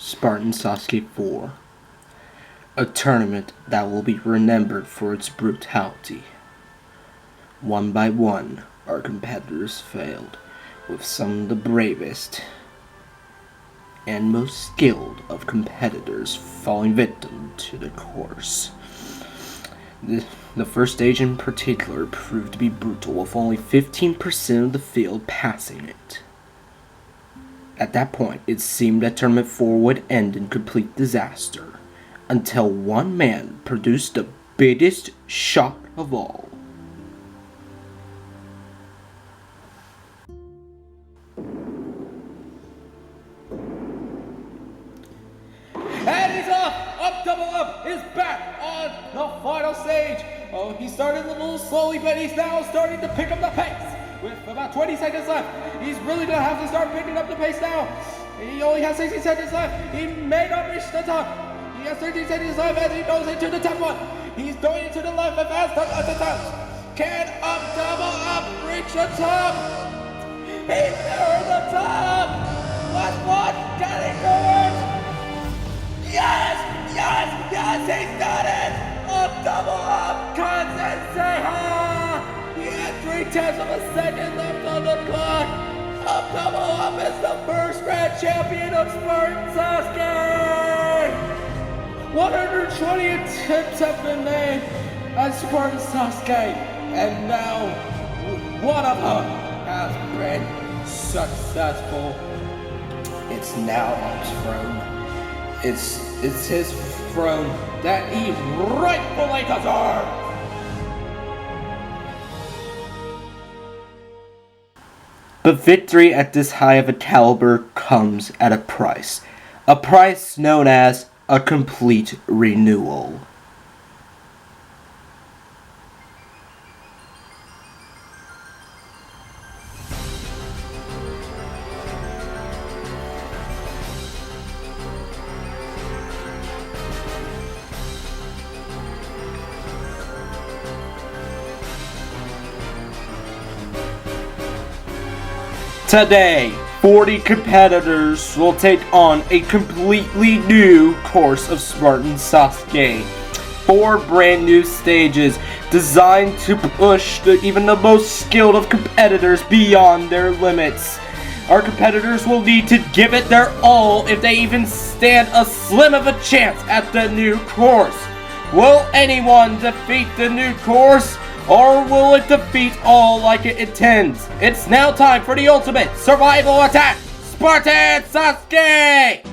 Spartan Sasuke 4. A tournament that will be remembered for its brutality. One by one, our competitors failed, with some of the bravest and most skilled of competitors falling victim to the course. The first stage in particular proved to be brutal, with only 15% of the field passing it. At that point, it seemed that Tournament 4 would end in complete disaster, until one man produced the biggest shock of all. And he's off! Up, double up! Is back on the final stage! Oh, he started a little slowly, but he's now starting to pick up the pace. With about 20 seconds left, he's really gonna have to start picking up the pace now. He only has 60 seconds left. He may not reach the top. He has 30 seconds left as he goes into the top one. He's going into the left and fast at the top. Can up, double up, reach the top? He's near the top! Last one, can he do it? Yes! Yes! Yes! He's done it! Up, double up! Kanzenseiha! He had 3/10 of a second left on the clock! Up, double up is the first grand champion of Spartan Sasuke! 120 attempts have been made at Spartan Sasuke, and now one of them has been successful. It's now on his throne. It's his throne that he rightfully deserves. But victory at this high of a caliber comes at a price known as a complete renewal. Today, 40 competitors will take on a completely new course of Spartan Sasuke. 4 brand new stages designed to push even the most skilled of competitors beyond their limits. Our competitors will need to give it their all if they even stand a slim of a chance at the new course. Will anyone defeat the new course? Or will it defeat all like it intends? It's now time for the ultimate survival attack, Spartan Sasuke!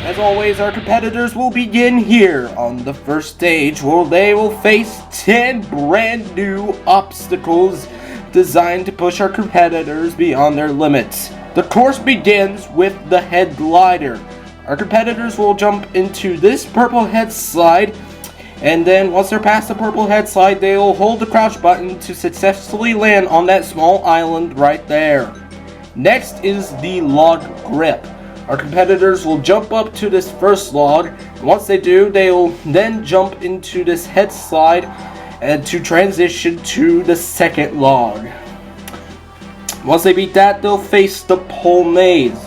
As always, our competitors will begin here on the first stage, where they will face 10 brand new obstacles designed to push our competitors beyond their limits. The course begins with the head glider. Our competitors will jump into this purple head slide, and then once they're past the purple head slide, they will hold the crouch button to successfully land on that small island right there. Next is the log grip. Our competitors will jump up to this first log. Once they do, they will then jump into this head slide and to transition to the second log. Once they beat that, they'll face the pole maze.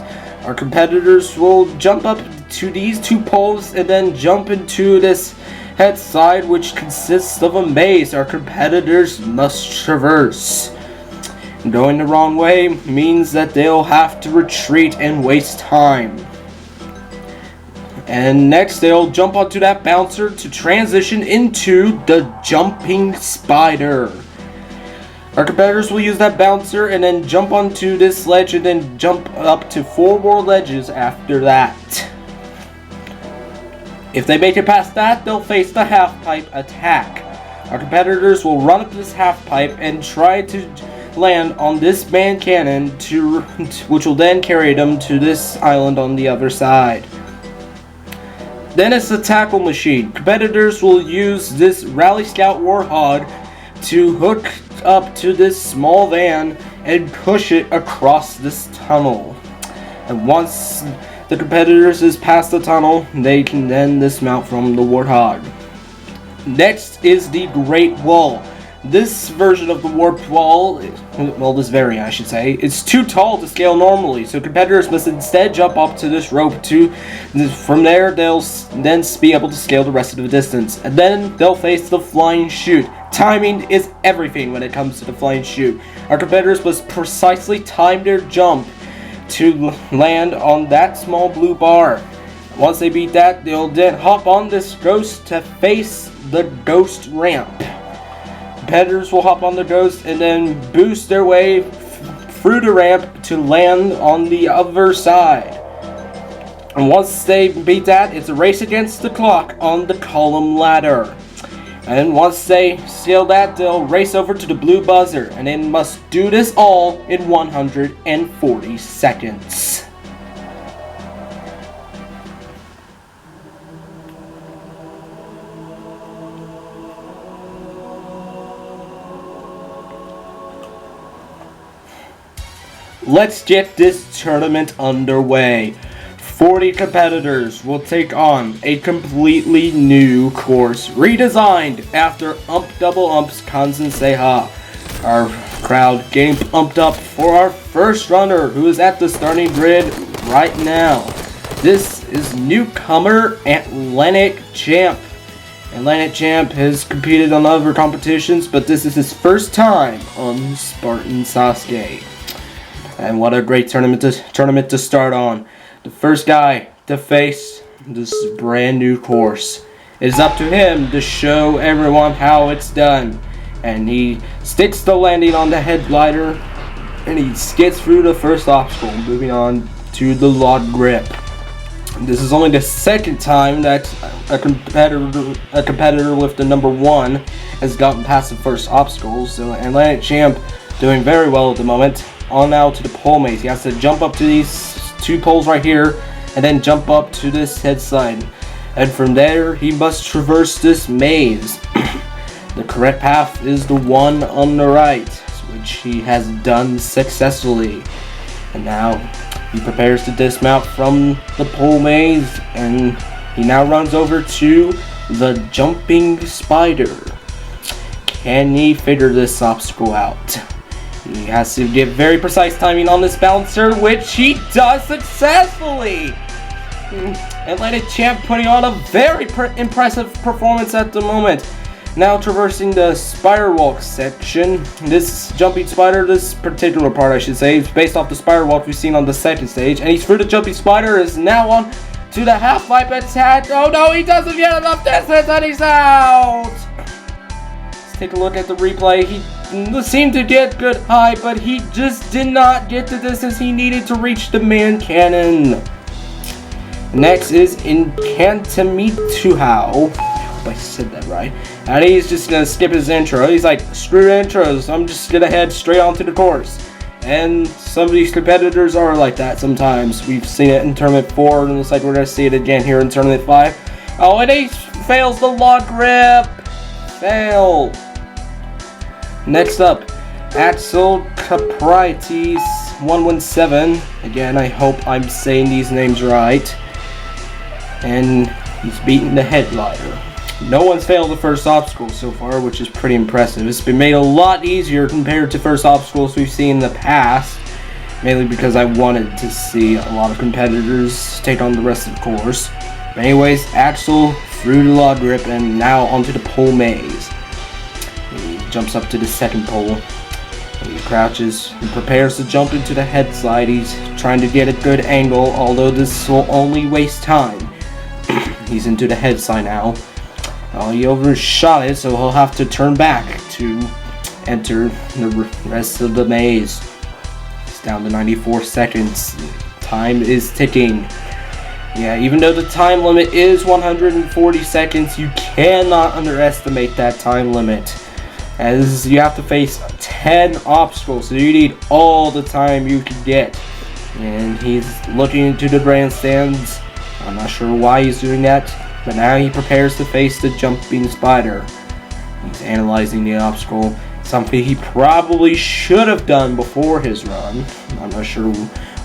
Our competitors will jump up to these 2 poles and then jump into this head slide, which consists of a maze our competitors must traverse. Going the wrong way means that they'll have to retreat and waste time. And next they'll jump onto that bouncer to transition into the jumping spider. Our competitors will use that bouncer and then jump onto this ledge and then jump up to 4 more ledges after that. If they make it past that, they'll face the half-pipe attack. Our competitors will run up this half-pipe and try to land on this man cannon, which will then carry them to this island on the other side. Then it's the tackle machine. Competitors will use this Rally Scout Warthog to hook up to this small van and push it across this tunnel. And once the competitors is past the tunnel, they can then dismount from the Warthog. Next is the Great Wall. This version of the warped wall, well, this variant I should say, is too tall to scale normally, so competitors must instead jump up to this rope from there they'll then be able to scale the rest of the distance, and then they'll face the flying chute. Timing is everything when it comes to the flying chute. Our competitors must precisely time their jump to land on that small blue bar. Once they beat that, they'll then hop on this ghost to face the ghost ramp. Competitors will hop on the ghost and then boost their way through the ramp to land on the other side. And once they beat that, it's a race against the clock on the column ladder. And once they scale that, they'll race over to the blue buzzer, and they must do this all in 140 seconds. Let's get this tournament underway. 40 competitors will take on a completely new course, redesigned after Double Ump's Kanzenseiha. Our crowd getting pumped up for our first runner, who is at the starting grid right now. This is newcomer Atlantic Champ. Atlantic Champ has competed on other competitions, but this is his first time on Spartan Sasuke. And what a great tournament to start on. The first guy to face this brand new course. It is up to him to show everyone how it's done. And he sticks the landing on the head glider, and he skids through the first obstacle, moving on to the log grip. This is only the second time that a competitor with the number 1 has gotten past the first obstacle. So Atlantic Champ doing very well at the moment. On now to the pole maze. He has to jump up to these 2 poles right here, and then jump up to this head side. And from there, he must traverse this maze. The correct path is the one on the right, which he has done successfully. And now, he prepares to dismount from the pole maze, and he now runs over to the jumping spider. Can he figure this obstacle out? He has to get very precise timing on this bouncer, which he does successfully. Atlantic Champ putting on a very impressive performance at the moment. Now traversing the spider walk section. This jumping spider, this particular part I should say, is based off the spider walk we've seen on the second stage. And he's through the jumping spider, is now on to the half-pipe attack. Oh no, he doesn't get enough distance and he's out. Let's take a look at the replay. He seemed to get good height, but he just did not get the distance he needed to reach the main cannon. Next is Incantamituhao. I hope I said that right. And he's just gonna skip his intro. He's like, screw intros, I'm just gonna head straight onto the course. And some of these competitors are like that sometimes. We've seen it in Tournament 4, and it looks like we're gonna see it again here in Tournament 5. Oh, and he fails the log grip. Fail. Next up, Axel Caprites 117. Again, I hope I'm saying these names right. And he's beaten the head glider. No one's failed the first obstacle so far, which is pretty impressive. It's been made a lot easier compared to first obstacles we've seen in the past. Mainly because I wanted to see a lot of competitors take on the rest of the course. But anyways, Axel through the log grip and now onto the pole maze. He jumps up to the second pole. He crouches and prepares to jump into the head slide. He's trying to get a good angle, although this will only waste time. He's into the head slide now. He overshot it, so he'll have to turn back to enter the rest of the maze. It's down to 94 seconds. Time is ticking. Yeah, even though the time limit is 140 seconds, you cannot underestimate that time limit. As you have to face 10 obstacles, so you need all the time you can get. And he's looking into the grandstands. I'm not sure why he's doing that, but now he prepares to face the jumping spider. He's analyzing the obstacle, something he probably should have done before his run. I'm not sure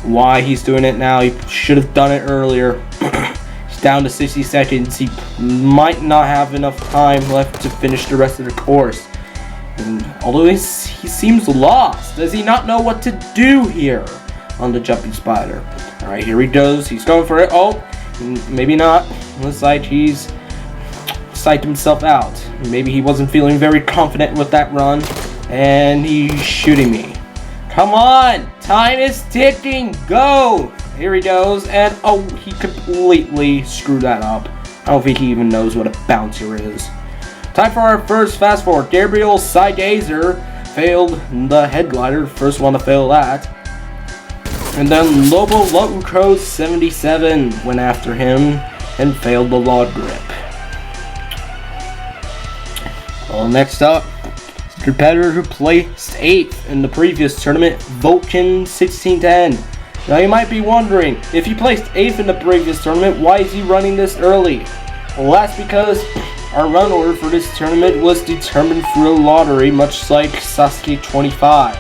why he's doing it now. He should have done it earlier. He's down to 60 seconds. He might not have enough time left to finish the rest of the course. And although he seems lost, does he not know what to do here on the jumping spider? Alright, here he goes. He's going for it. Oh, maybe not. Looks like he's psyched himself out. Maybe he wasn't feeling very confident with that run. And he's shooting me. Come on! Time is ticking! Go! Here he goes. And oh, he completely screwed that up. I don't think he even knows what a bouncer is. Time for our first fast forward. Gabriel Sigazer failed the head glider. First one to fail that. And then Lobo Lotucro 77 went after him and failed the log grip. Well, next up, the competitor who placed 8th in the previous tournament, Vulcan 1610. Now you might be wondering, if he placed 8th in the previous tournament, why is he running this early? Well, that's because our run order for this tournament was determined through a lottery, much like Sasuke 25,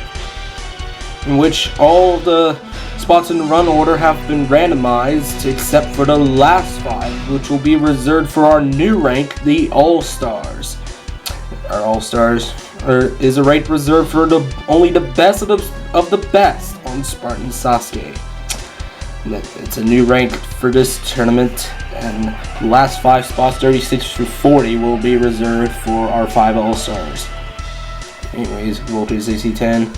in which all the spots in the run order have been randomized except for the last 5, which will be reserved for our new rank, the All-Stars. Our All-Stars is a rank reserved for only the best of the best on Spartan Sasuke. It's a new rank for this tournament, and the last 5 spots, 36 through 40, will be reserved for our 5 All-Stars. Anyways, Vulcan 6010.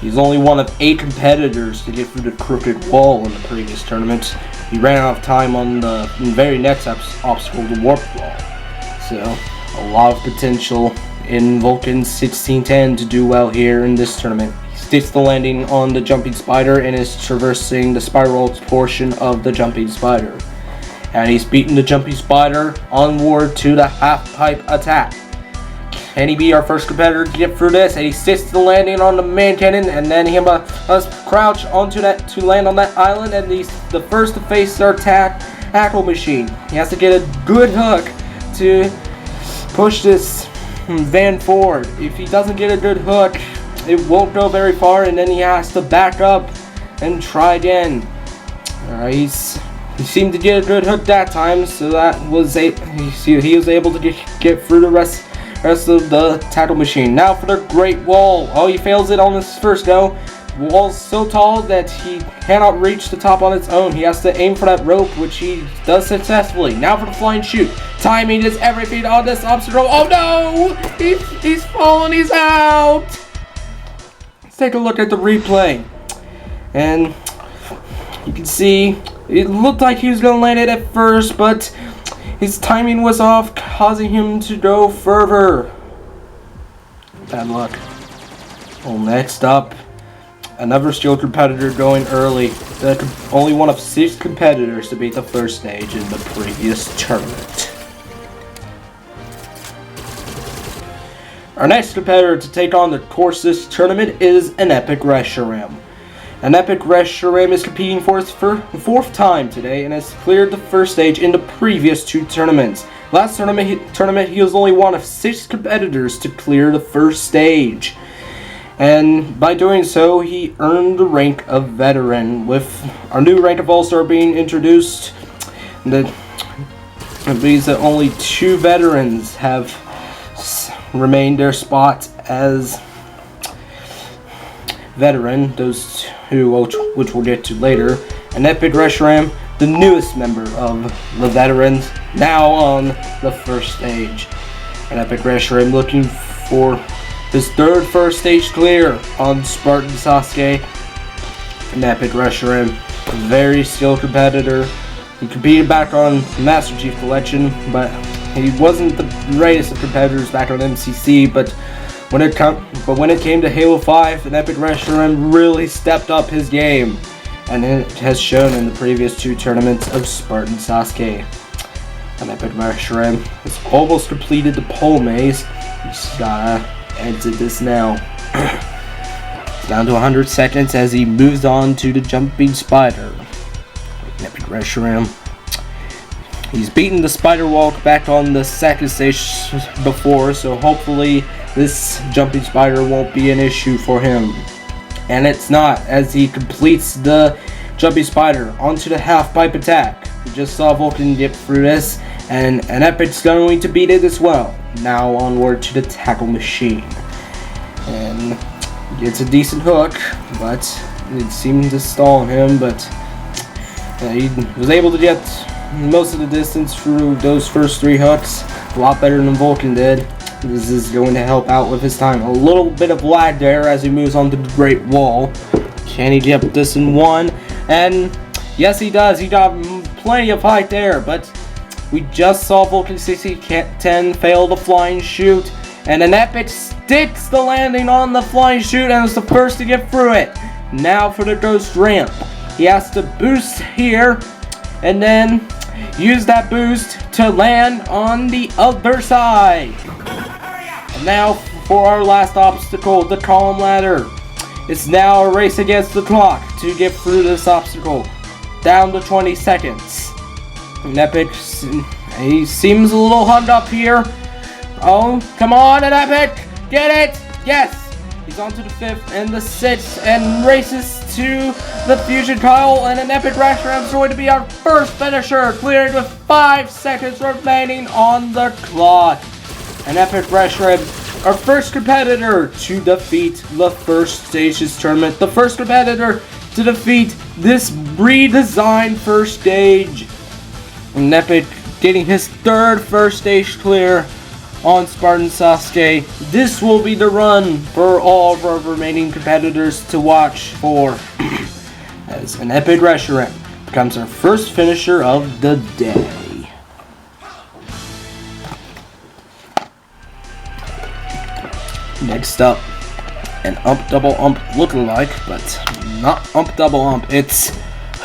He's only one of 8 competitors to get through the crooked wall in the previous tournament. He ran out of time on the very next obstacle, the warp wall. So, a lot of potential in Vulcan 1610 to do well here in this tournament. He sticks the landing on the jumping spider and is traversing the spiral portion of the jumping spider. And he's beaten the jumping spider onward to the half pipe attack. Can he be our first competitor to get through this? And he sits the landing on the man cannon, and then he must crouch onto that to land on that island, and he's the first to face our tackle machine. He has to get a good hook to push this van forward. If he doesn't get a good hook, it won't go very far, and then he has to back up and try again. Alright, he seemed to get a good hook that time, so that was he was able to get through the rest of the tackle machine. Now for the Great Wall. Oh, he fails it on his first go. The wall's so tall that he cannot reach the top on its own. He has to aim for that rope, which he does successfully. Now for the flying chute. Timing is everything on this obstacle. Oh no! He's fallen. He's out! Let's take a look at the replay. And you can see it looked like he was going to land it at first, but his timing was off, causing him to go further. Bad luck. Well, next up, another skilled competitor going early. Only one of 6 competitors to beat the first stage in the previous tournament. Our next competitor to take on the course this tournament is an Epic Reshiram. An Epic Reshiram is competing for its 4th time today and has cleared the first stage in the previous 2 tournaments. Last tournament he was only one of 6 competitors to clear the first stage. And by doing so, he earned the rank of Veteran, with our new rank of All-Star being introduced. That means that only 2 veterans have remained their spots as Veteran, those who, which we'll get to later. An Epic Reshiram, the newest member of the Veterans, now on the first stage. An Epic Reshiram looking for his 3rd first stage clear on Spartan Sasuke. An Epic Reshiram, a very skilled competitor. He competed back on Master Chief Collection, but he wasn't the greatest of competitors back on MCC, but when it came to Halo 5, an Epic Reshiram really stepped up his game, and it has shown in the previous 2 tournaments of Spartan Sasuke. An Epic Reshiram has almost completed the pole maze. He's gotta exit this now. It's down to 100 seconds as he moves on to the jumping spider. An Epic Reshiram. He's beaten the spider walk back on the 2nd stage before, so hopefully this jumping spider won't be an issue for him. And it's not, as he completes the jumping spider onto the half pipe attack. We just saw Vulcan get through this, And an epic's going to beat it as well. Now onward to the tackle machine. And it's a decent hook, but it seemed to stall him, but he was able to get most of the distance through those first 3 hooks. A lot better than Vulcan did. This is going to help out with his time. A little bit of lag there as he moves on to the Great Wall. Can he get this in 1? And yes, he does. He got plenty of height there, but we just saw Vulcan 6010 fail the flying shoot, and an epic sticks the landing on the flying shoot and is the first to get through it. Now for the ghost ramp. He has to boost here and then use that boost to land on the other side. And now for our last obstacle, the column ladder. It's now a race against the clock to get through this obstacle. Down to 20 seconds. And Epic, he seems a little hung up here. Oh, come on, an Epic! Get it! Yes! He's on to the 5th and the 6th and races to the Fusion Coil, and an Epic Reshiram is going to be our first finisher, cleared with 5 seconds remaining on the clock. An Epic Reshiram, our first competitor to defeat the first stage's tournament. The first competitor to defeat this redesigned first stage. And Epic getting his 3rd first stage clear on Spartan Sasuke. This will be the run for all of our remaining competitors to watch for, as an Epic Reshiram becomes our first finisher of the day. Next up, an ump double ump lookalike, but not ump double ump. It's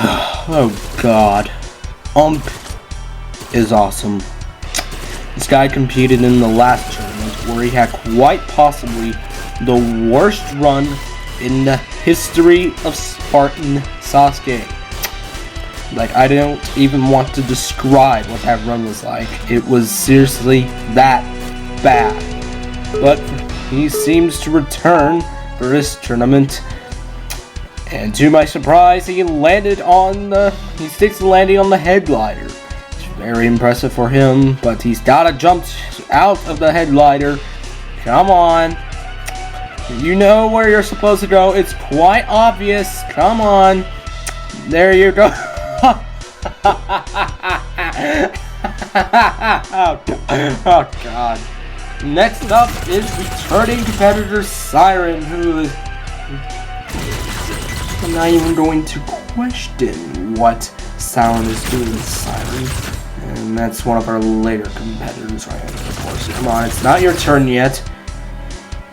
oh god, ump is awesome. This guy competed in the last tournament where he had quite possibly the worst run in the history of Spartan Sasuke. Like, I don't even want to describe what that run was like. It was seriously that bad. But he seems to return for this tournament. And to my surprise, he sticks the landing on the head glider. Very impressive for him, but he's gotta jump out of the head glider. Come on. You know where you're supposed to go. It's quite obvious. Come on. There you go. Oh god. Next up is returning competitor Siren, who is... I'm not even going to question what Sauron is doing with Siren. And that's one of our later competitors right here, of course. Come on, it's not your turn yet.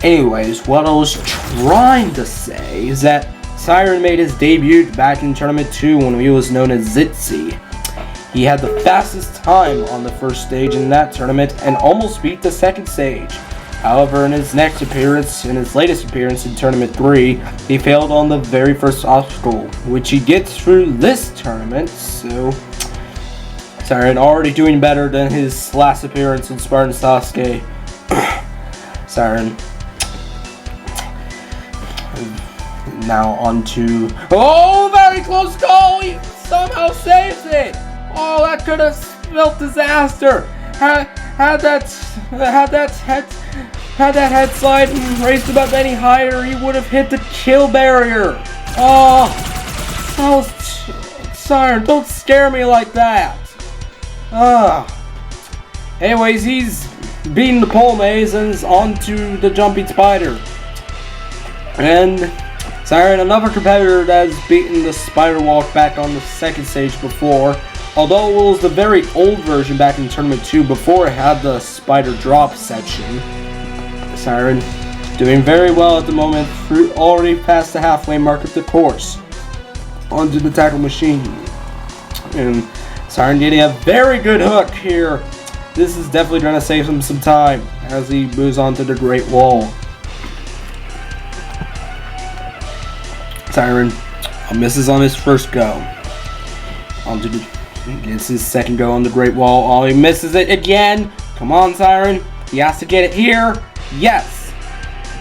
Anyways, what I was trying to say is that Siren made his debut back in Tournament 2 when he was known as Zitzi. He had the fastest time on the first stage in that tournament and almost beat the second stage. However, in his latest appearance in Tournament 3, he failed on the very first obstacle, which he gets through this tournament, so... Siren already doing better than his last appearance in Spartan Sasuke. Siren. Now on to... Oh, very close call! He somehow saves it! Oh, that could have spelled disaster! Had that head slide and raised him up any higher, he would have hit the kill barrier! Oh! Siren, don't scare me like that! Anyways, he's beaten the pole maze and is on to the jumping spider. And Siren, another competitor that has beaten the spider walk back on the second stage before. Although it was the very old version back in Tournament 2 before it had the spider drop section. Siren doing very well at the moment, already past the halfway mark of the course. Onto the tackle machine. And Siren getting a very good hook here. This is definitely going to save him some time as he moves on to the Great Wall. Siren misses on his first go. Gets his second go on the Great Wall. Oh, he misses it again. Come on, Siren. He has to get it here. Yes.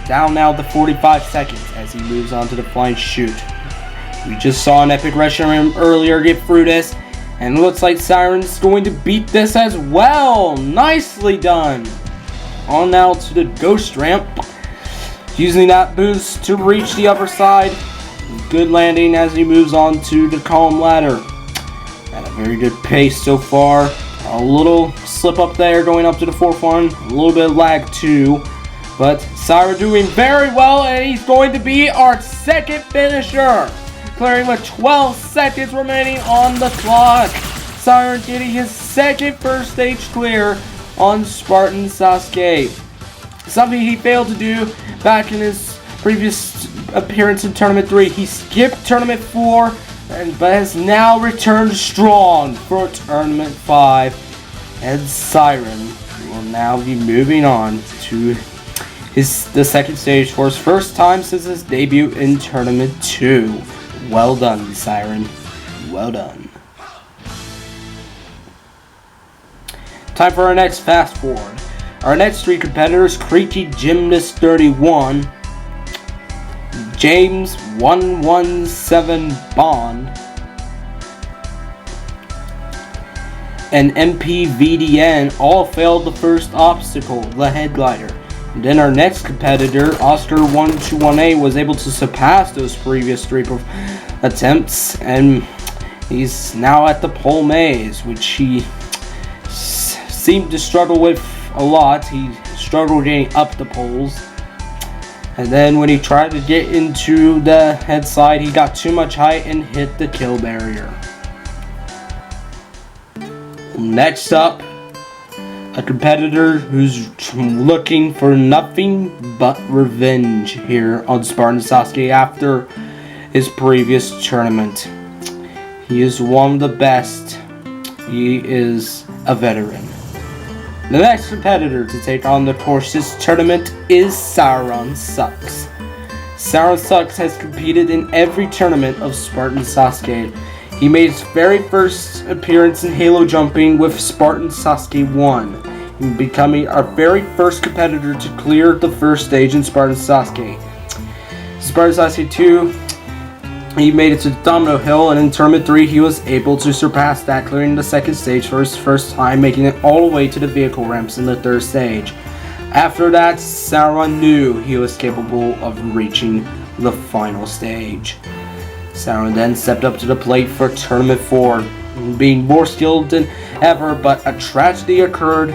Down now to 45 seconds as he moves on to the flying shoot. We just saw an Epic Reshiram earlier get through this. And it looks like Siren's going to beat this as well. Nicely done. On now to the ghost ramp. Using that boost to reach the upper side. Good landing as he moves on to the column ladder. At a very good pace so far. A little slip up there going up to the fourth one. A little bit of lag too. But Siren doing very well, and he's going to be our second finisher. Clearing with 12 seconds remaining on the clock. Siren getting his second first stage clear on Spartan Sasuke. Something he failed to do back in his previous appearance in Tournament 3. He skipped Tournament 4, but has now returned strong for Tournament 5. And Siren will now be moving on to the second stage for his first time since his debut in Tournament 2. Well done, Siren. Well done. Time for our next fast forward. Our next three competitors: Creaky Gymnast 31, James 117 Bond, and MPVDN all failed the first obstacle, the head glider. And then our next competitor, Oscar 121A, was able to surpass those previous three attempts, and he's now at the pole maze, which he seemed to struggle with a lot. He struggled getting up the poles, and then when he tried to get into the head slide, he got too much height and hit the kill barrier. Next up, a competitor who's looking for nothing but revenge here on Spartan Sasuke after his previous tournament. He is one of the best. He is a veteran. The next competitor to take on the course's tournament is Sauron Sucks. Sauron Sucks has competed in every tournament of Spartan Sasuke. He made his very first appearance in Halo Jumping with Spartan Sasuke 1, becoming our very first competitor to clear the first stage in Spartan Sasuke. Spartan Sasuke 2, he made it to the Domino Hill, and in Tournament 3 he was able to surpass that, clearing the second stage for his first time, making it all the way to the vehicle ramps in the third stage. After that, Sauron knew he was capable of reaching the final stage. Sauron then stepped up to the plate for Tournament 4, being more skilled than ever, but a tragedy occurred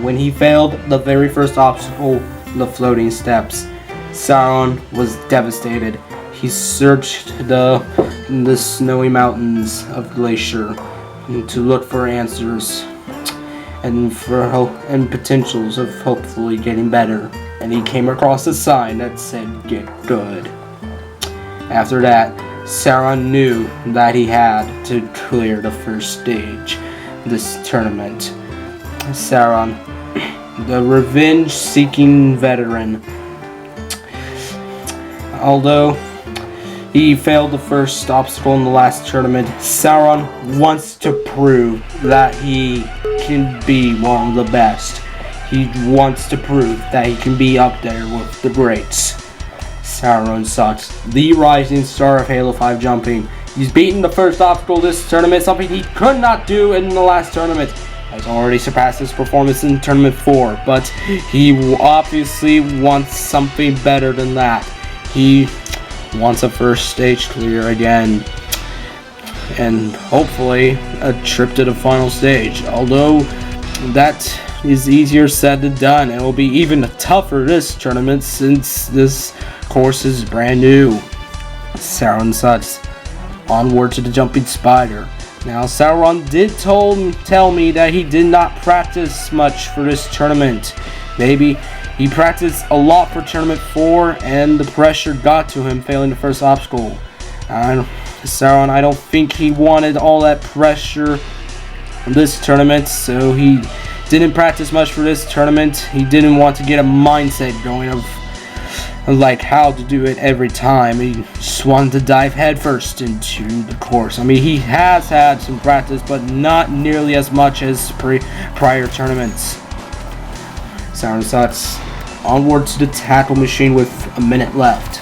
when he failed the very first obstacle, the floating steps. Sauron was devastated. He searched the snowy mountains of Glacier to look for answers and for hope and potentials of hopefully getting better. And he came across a sign that said, "Get good." After that, Sauron knew that he had to clear the first stage this tournament. Sauron, the revenge-seeking veteran, although he failed the first obstacle in the last tournament, Sauron wants to prove that he can be one of the best. He wants to prove that he can be up there with the greats. Sauron Sucks, the rising star of Halo 5 jumping. He's beaten the first obstacle this tournament, something he could not do in the last tournament. Has already surpassed his performance in Tournament 4, but he obviously wants something better than that. He wants a first stage clear again, and hopefully a trip to the final stage, although that is easier said than done. It will be even tougher this tournament since this course is brand new. Sauron Sucks, onward to the jumping spider. Now, Sauron did tell me that he did not practice much for this tournament. Maybe he practiced a lot for Tournament 4, and the pressure got to him, failing the first obstacle. Sauron, I don't think he wanted all that pressure from this tournament, so he didn't practice much for this tournament. He didn't want to get a mindset going of like how to do it every time. He just wanted to dive headfirst into the course. I mean, he has had some practice, but not nearly as much as prior tournaments. Sauron Sucks, onward to the tackle machine with a minute left.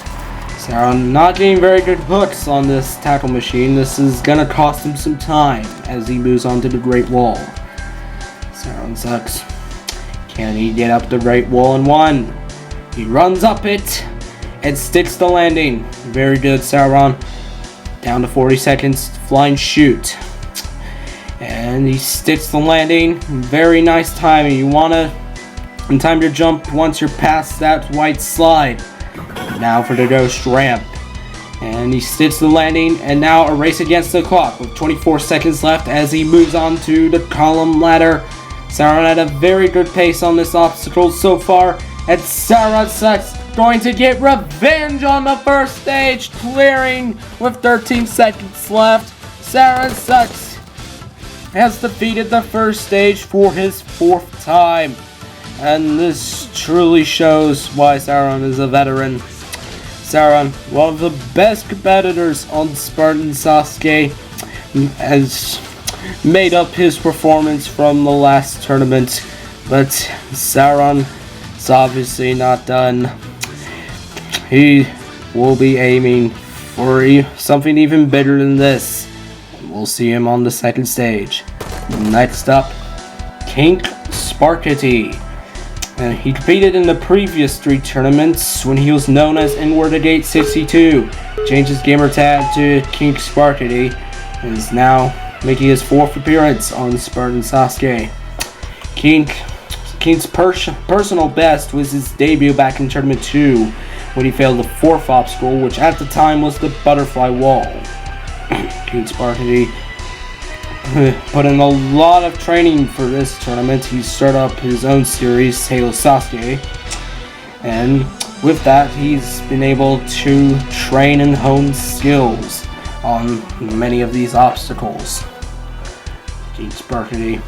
Sauron not getting very good hooks on this tackle machine. This is gonna cost him some time as he moves on to the Great Wall. Sauron sucks. Can he get up the Great Wall in one? He runs up it and sticks the landing. Very good, Sauron. Down to 40 seconds, flying shoot. And he sticks the landing. Very nice timing. You wanna time your jump once you're past that white slide. Now for the ghost ramp. And he sticks the landing, and now a race against the clock with 24 seconds left as he moves on to the column ladder. Sauron at a very good pace on this obstacle so far, and Sauron sucks, going to get revenge on the first stage, clearing with 13 seconds left. Sauron sucks has defeated the first stage for his 4th time. And this truly shows why Sauron is a veteran. Sauron, one of the best competitors on Spartan Sasuke, has made up his performance from the last tournament. But Sauron is obviously not done. He will be aiming for something even bigger than this. We'll see him on the 2nd stage. Next up, King Sparky. And he competed in the previous 3 tournaments when he was known as Inward-A-Gate62. Changed his gamer tag to King Sparky and is now making his 4th appearance on Spartan Sasuke. King's personal best was his debut back in Tournament 2 when he failed the 4th obstacle, which at the time was the butterfly wall. King Sparky put in a lot of training for this tournament. He started up his own series, Halo Sasuke, and with that he's been able to train and hone skills on many of these obstacles. King Sparky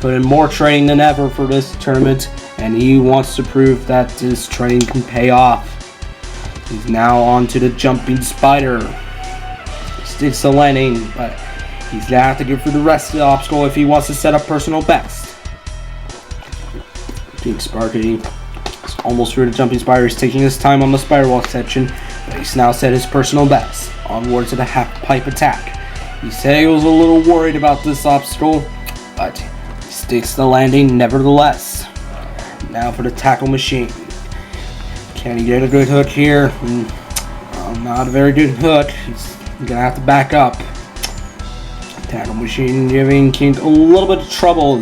put in more training than ever for this tournament, and he wants to prove that his training can pay off. He's now on to the jumping spider. Sticks the landing, but he's gonna have to go through the rest of the obstacle if he wants to set a personal best. King Sparky is almost through the jumping spider. He's taking his time on the spider walk section, but he's now set his personal best. Onward to the half pipe attack. He said he was a little worried about this obstacle, but he sticks the landing nevertheless. Now for the tackle machine. Can he get a good hook here? Not a very good hook. He's gonna have to back up. Tackle machine giving King a little bit of trouble.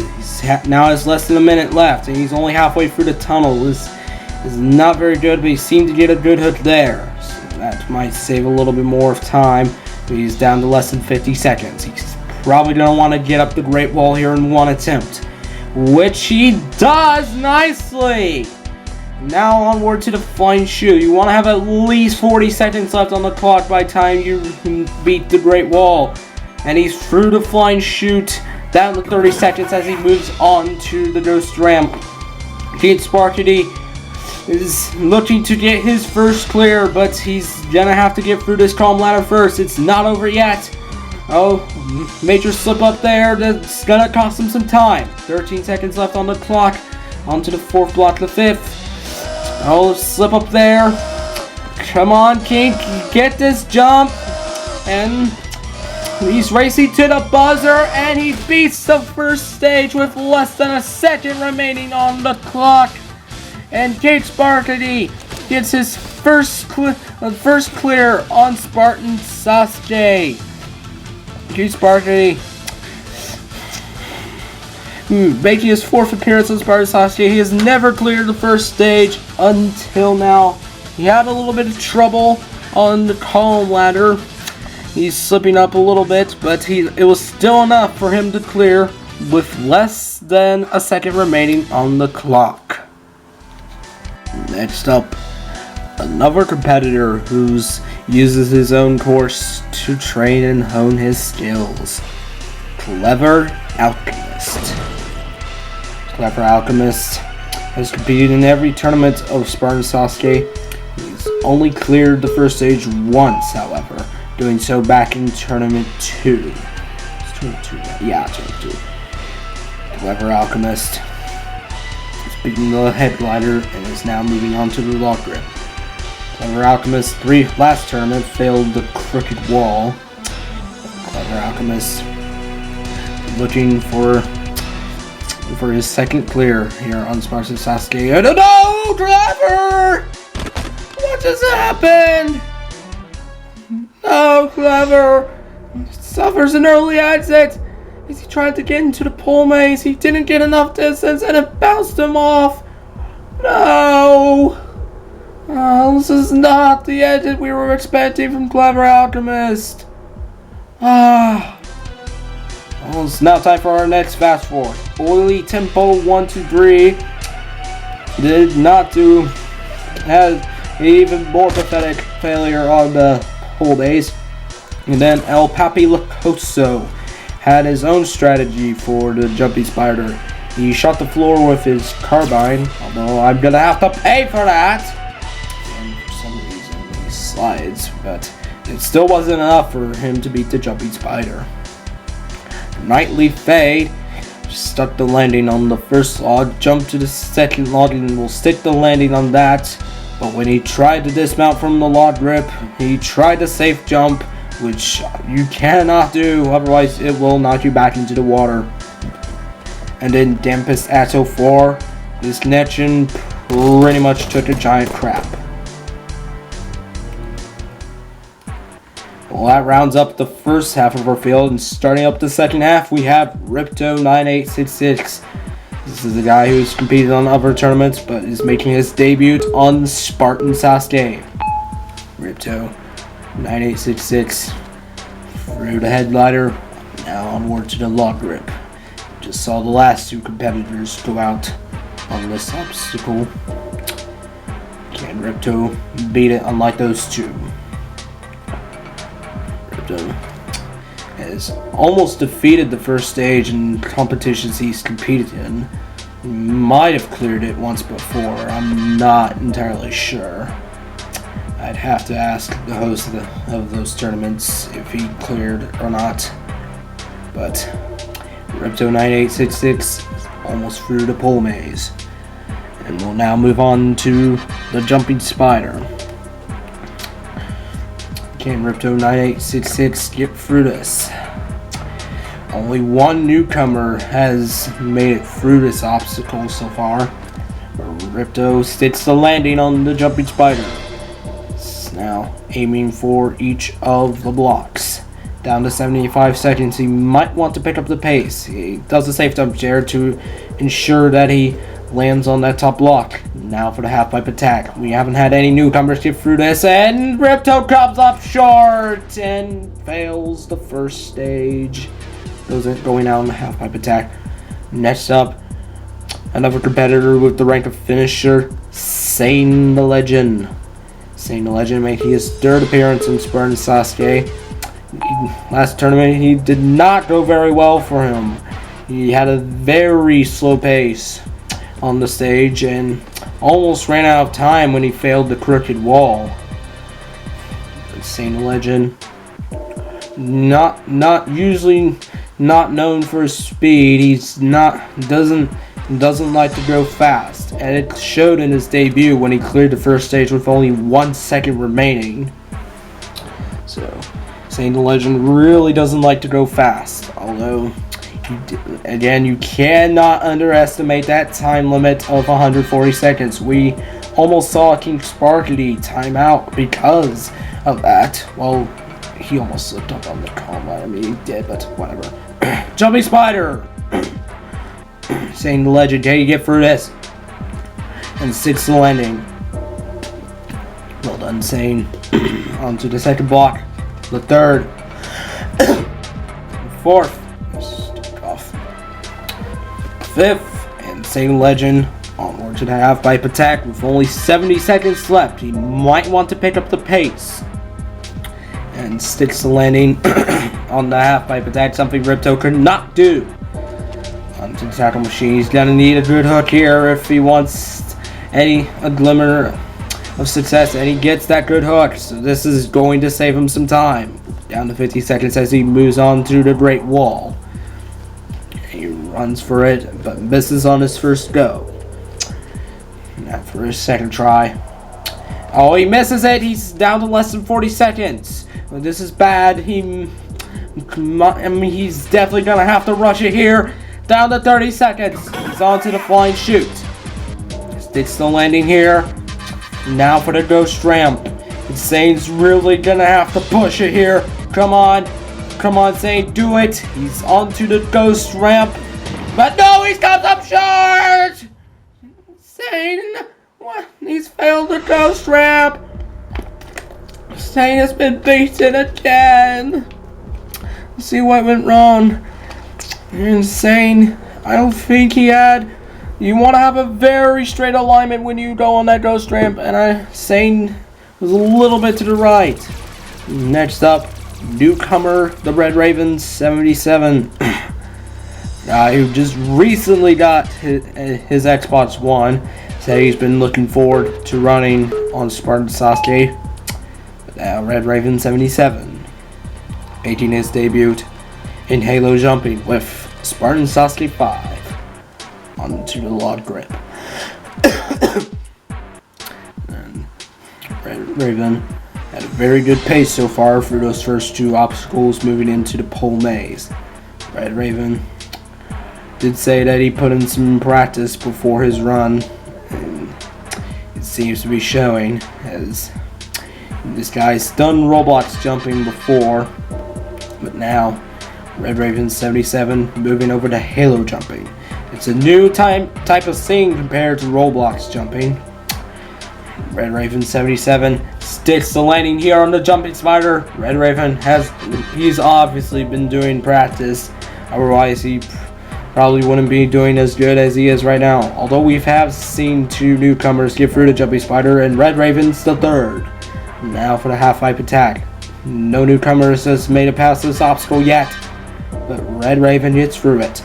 Now has less than a minute left, and he's only halfway through the tunnel. This is not very good, but he seemed to get a good hook there. So that might save a little bit more of time. But he's down to less than 50 seconds. He's probably going to want to get up the Great Wall here in one attempt, which he does nicely. Now onward to the flying shoe. You want to have at least 40 seconds left on the clock by the time you beat the Great Wall. And he's through the flying chute, down to 30 seconds as he moves on to the ghost ramp. King Sparky is looking to get his first clear, but he's gonna have to get through this column ladder first. It's not over yet. Oh, major slip up there. That's gonna cost him some time. 13 seconds left on the clock. Onto the 4th block, the 5th. Oh, slip up there. Come on, King, get this jump. And he's racing to the buzzer, and he beats the first stage with less than a second remaining on the clock. And King Sparky gets his first clear on Spartan Sasuke. King Sparky making his 4th appearance on Spartan Sasuke. He has never cleared the first stage until now. He had a little bit of trouble on the column ladder. He's slipping up a little bit, but it was still enough for him to clear with less than a second remaining on the clock. Next up, another competitor who uses his own course to train and hone his skills. Clever Alchemist. Clever Alchemist has competed in every tournament of Spartan Sasuke. He's only cleared the first stage once, however, doing so back in Tournament 2. It's Tournament 2, right? Yeah, Tournament 2. Clever Alchemist has beaten the head glider and is now moving on to the lock grip. Clever Alchemist, last tournament, failed the crooked wall. Clever Alchemist looking for his second clear here on Spartan Sasuke. Oh no, Clever! What just happened? No, Clever suffers an early exit. He tried to get into the pole maze. He didn't get enough distance and it bounced him off. No! Oh, this is not the edit we were expecting from Clever Alchemist. Well, it's now time for our next fast forward. Oily Tempo 123 did not do, had an even more pathetic failure on the pole base. And then El Papi Lacoso had his own strategy for the jumpy spider. He shot the floor with his carbine, although I'm gonna have to pay for that. And for some reason he slides, but it still wasn't enough for him to beat the jumpy spider. Nightly Fade stuck the landing on the first log, jumped to the second log and will stick the landing on that. But when he tried to dismount from the log grip, he tried to safe jump, which you cannot do, otherwise it will knock you back into the water. And then Dampest Atto 4, this connection pretty much took a giant crap. Well, that rounds up the first half of our field, and starting up the second half, we have Ripto9866. This is a guy who's competed on other tournaments, but is making his debut on Spartan Sasuke. Ripto9866 through the headlighter, now onward to the log grip. Just saw the last two competitors go out on this obstacle. Can Ripto beat it unlike those two? Ripto has almost defeated the first stage in competitions he's competed in. He might have cleared it once before, I'm not entirely sure. I'd have to ask the host of those tournaments if he cleared or not. But Ripto9866 almost through the pole maze. And we'll now move on to the jumping spider. Can Ripto9866 get through this? Only one newcomer has made it through this obstacle so far. Ripto sticks the landing on the jumping spider. It's now aiming for each of the blocks. Down to 75 seconds, he might want to pick up the pace. He does a safe jump there to ensure that he lands on that top block. Now for the half pipe attack. We haven't had any newcomers get through this, and Ripto comes up short and fails the first stage. Those are going out on the half pipe attack. Next up, another competitor with the rank of finisher, Sane the Legend. Sane the Legend making his third appearance in Spartan Sasuke. Last tournament, he did not go very well for him. He had a very slow pace on the stage and almost ran out of time when he failed the crooked wall. Sane the Legend, usually not known for his speed. He's doesn't like to go fast, and it showed in his debut when he cleared the first stage with only 1 second remaining. So Sane the Legend really doesn't like to go fast, although again, you cannot underestimate that time limit of 140 seconds. We almost saw King Sparky time out because of that. Well, he almost slipped up on the combat. I mean, he did, but whatever. Jumping Spider! Sane the Legend, can you get through this? And sits the landing. Well done, Sane. On to the second block. The third. Fourth. Fifth, and Sane Legend onward to the half pipe attack with only 70 seconds left. He might want to pick up the pace and sticks the landing on the half pipe attack, something Ripto could not do. Onto the tackle machine. He's gonna need a good hook here if he wants a glimmer of success, and he gets that good hook, so this is going to save him some time. Down to 50 seconds as he moves on through the Great Wall. He runs for it, but misses on his first go. Now for his second try. Oh, he misses it. He's down to less than 40 seconds. This is bad. He's definitely going to have to rush it here. Down to 30 seconds. He's on to the flying shoot. Sticks the landing here. Now for the ghost ramp. Sane's really going to have to push it here. Come on. Come on, Sane. Do it. He's onto the ghost ramp. But no, he comes up short. Sane. What? He's failed the ghost ramp. Sane has been beaten again. Let's see what went wrong. Insane. I don't think he had. You want to have a very straight alignment when you go on that ghost ramp, and Sane was a little bit to the right. Next up, newcomer, the Red Raven 77. Who just recently got his Xbox One. Said he's been looking forward to running on Spartan Sasuke. Red Raven 77, making his debut in Halo jumping with Spartan Sasuke 5 onto the log grip. And Red Raven had a very good pace so far for those first two obstacles moving into the pole maze. Red Raven did say that he put in some practice before his run, and it seems to be showing, as this guy's done Roblox jumping before, but now Red Raven 77 moving over to Halo jumping. It's a new type of thing compared to Roblox jumping. Red Raven 77 sticks the landing here on the jumping spider. Red Raven he's obviously been doing practice, otherwise he probably wouldn't be doing as good as he is right now. Although we have seen two newcomers get through the jumping spider, and Red Raven's the third. Now for the half-pipe attack. No newcomers has made it past this obstacle yet, but Red Raven gets through it.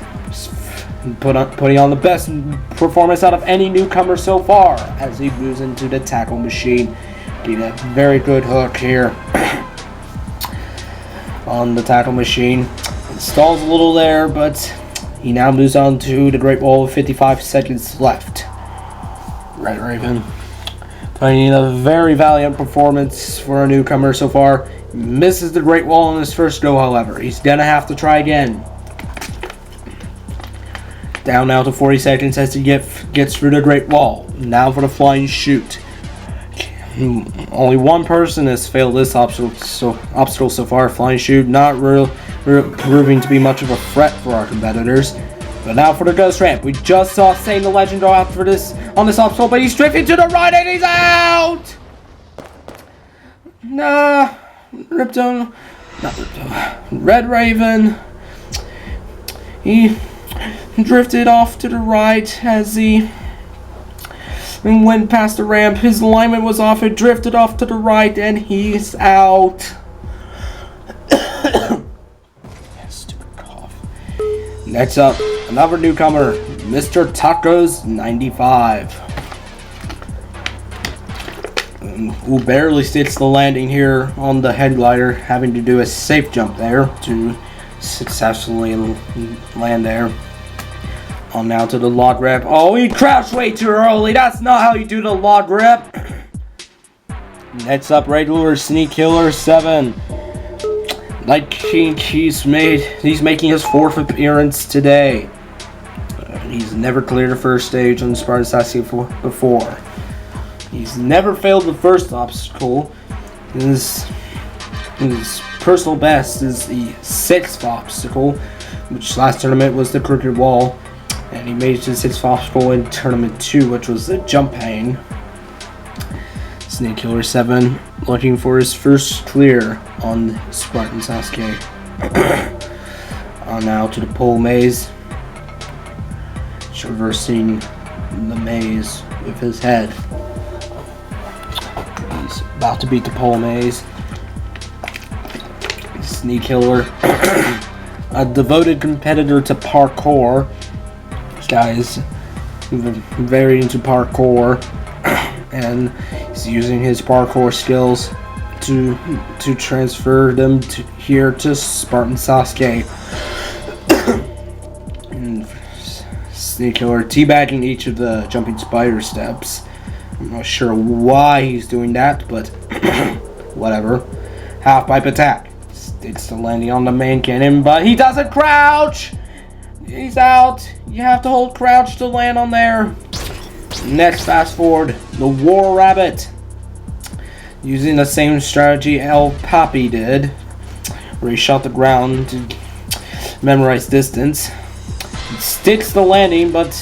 Putting on the best performance out of any newcomer so far as he moves into the tackle machine. Getting a very good hook here on the tackle machine. It stalls a little there, but he now moves on to the Great Wall with 55 seconds left. Red Raven putting in a very valiant performance for a newcomer so far. Misses the Great Wall on his first go, however. He's gonna have to try again. Down now to 40 seconds as he gets through the Great Wall. Now for the flying shoot. Only one person has failed this obstacle so far. Flying shoot, not proving to be much of a threat for our competitors. But now for the ghost ramp. We just saw Sane the Legend go out for this on this obstacle, but he's drifting to the right and he's out! Nah, Red Raven. He drifted off to the right as he went past the ramp. His alignment was off. It drifted off to the right and he's out. Stupid cough. Next up, another newcomer, Mr. Tacos 95. Who barely sticks the landing here on the head glider, having to do a safe jump there to successfully land there. On now to the log rip. Oh, he crouched way too early. That's not how you do the log rip. Next up, regular Sneak Killer 7. Like he's making his fourth appearance today. He's never cleared the first stage on Spartan Sasuke before. He's never failed the first obstacle. His personal best is the 6th obstacle, which last tournament was the crooked wall. And he made his 6th obstacle in tournament 2, which was the jump hang. Snake Killer 7 looking for his first clear on Spartan Sasuke. On now to the pole maze. Traversing the maze with his head. He's about to beat the pole maze. Snake Killer, a devoted competitor to parkour. This guy is very into parkour, and he's using his parkour skills to transfer them here to Spartan Sasuke. And Snake Killer teabagging each of the jumping spider steps. I'm not sure why he's doing that, but whatever. Half pipe attack. Sticks the landing on the main cannon, but he doesn't crouch! He's out. You have to hold crouch to land on there. Next, fast forward, the War Rabbit. Using the same strategy El Papi did, where he shot the ground to memorize distance. He sticks the landing, but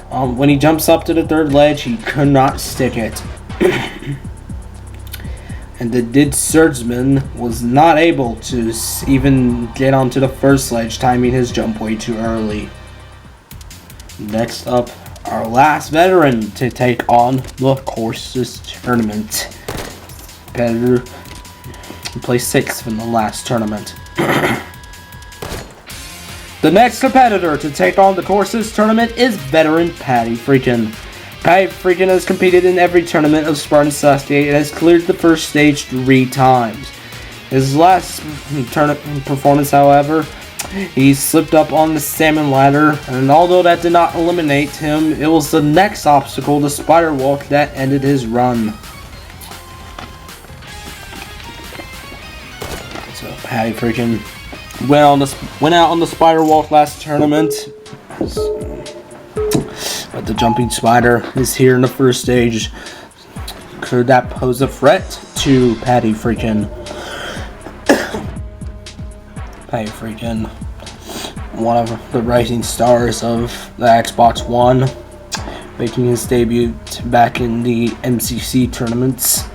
when he jumps up to the third ledge, he could not stick it. And the Did Swordsman was not able to even get onto the first ledge, timing his jump way too early. Next up, our last veteran to take on the courses tournament. Competitor placed 6th in the last tournament. The next competitor to take on the courses tournament is veteran Patty Freakin'. Patty Freakin' has competed in every tournament of Spartan Sasuke and has cleared the first stage 3 times. His last tournament performance, however, he slipped up on the salmon ladder, and although that did not eliminate him, it was the next obstacle, the spider walk, that ended his run. So Patty Freakin' went out on the spider walk last tournament. But the jumping spider is here in the first stage. Could that pose a threat to Patty Freakin'? Patty Freakin', one of the rising stars of the Xbox One, making his debut back in the MCC tournaments.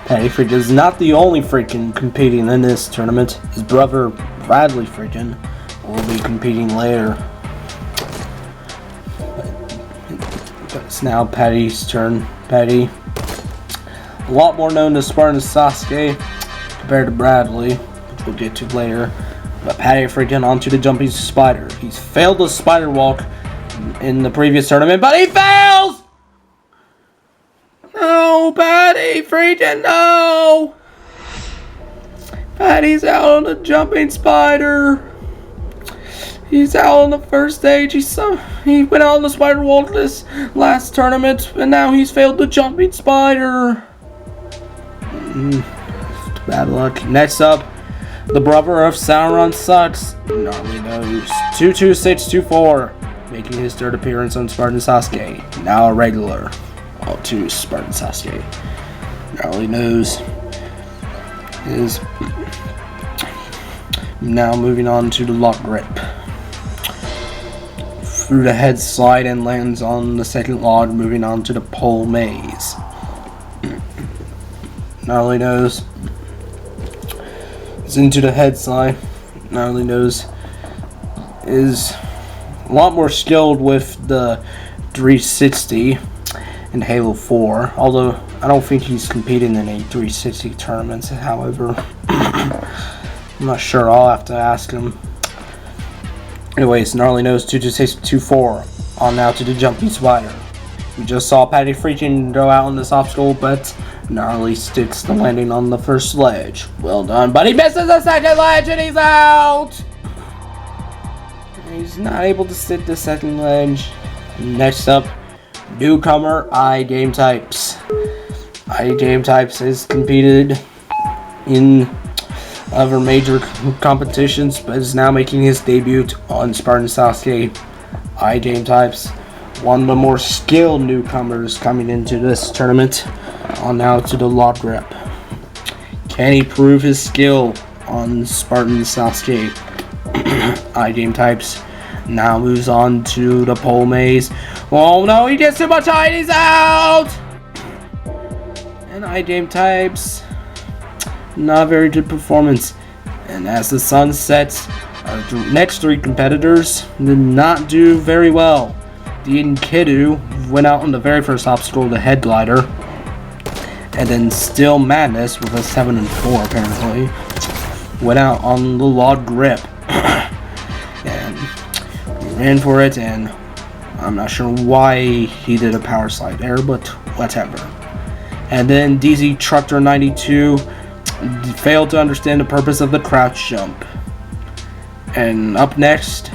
Patty Freakin' is not the only Freakin' competing in this tournament. His brother Bradley Freakin' will be competing later. But it's now Patty's turn. Patty, a lot more known as Spartan Sasuke compared to Bradley, which we'll get to later. But Patty Freakin' onto the jumping spider. He's failed the spider walk in the previous tournament, but he fails! No, Patty Freakin', no! Patty's out on the jumping spider. He's out on the first stage. He went out on the spider walk this last tournament, and now he's failed the jumping spider. Bad luck. Next up, the brother of Sauron sucks. Gnarly Nose. 22624, making his third appearance on Spartan Sasuke. Now a regular. Oh, to Spartan Sasuke. Gnarly Nose is now moving on to the lock grip. Through the head slide and lands on the second log, moving on to the pole maze. Gnarly Nose is into the head slide. Gnarly Nose is a lot more skilled with the 360 in Halo 4, although I don't think he's competing in any 360 tournaments, however. I'm not sure, I'll have to ask him. Anyways, Gnarly Nose 22624 on now to the jumping spider. We just saw Patty Freakin' go out on this obstacle, but Gnarly sticks the landing on the first ledge. Well done, but he misses the second ledge and he's out! He's not able to stick the second ledge. Next up, newcomer iGame Types. iGame Types has competed in other major competitions, but is now making his debut on Spartan Sasuke. iGame Types, one of the more skilled newcomers coming into this tournament. On now to the lock grip. Can he prove his skill on Spartan Sasuke? iGame Types now moves on to the pole maze. Oh no, he gets too much height, he's out! And iGame Types, not a very good performance. And as the sun sets, our next 3 competitors did not do very well. Dean Kiddu went out on the very first obstacle, the head glider. And then Still Madness with a 7 and 4 apparently went out on the log grip. And he ran for it, and I'm not sure why he did a power slide there, but whatever. And then DZ Trucker 92 failed to understand the purpose of the crouch jump. And up next,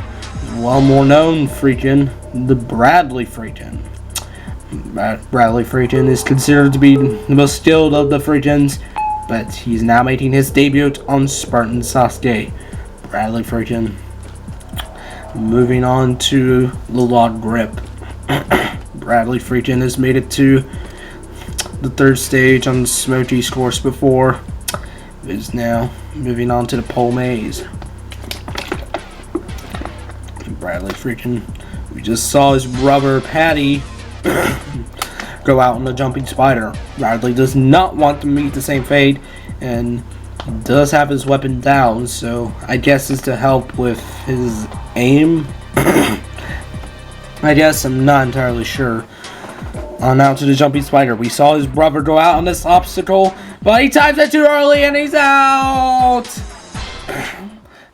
well more known Freakin', the Bradley Freakin'. Bradley Freakin is considered to be the most skilled of the Freakins, but he's now making his debut on Spartan Sasuke. Bradley Freakin. Moving on to the log grip. Bradley Freakin has made it to the third stage on Smokey's course before. Is now moving on to the pole maze. Bradley Freakin. We just saw his brother Patty go out on the jumping spider. Bradley does not want to meet the same fate and does have his weapon down, so I guess it's to help with his aim. I guess, I'm not entirely sure. On out to the jumping spider. We saw his brother go out on this obstacle, but he times it too early and he's out!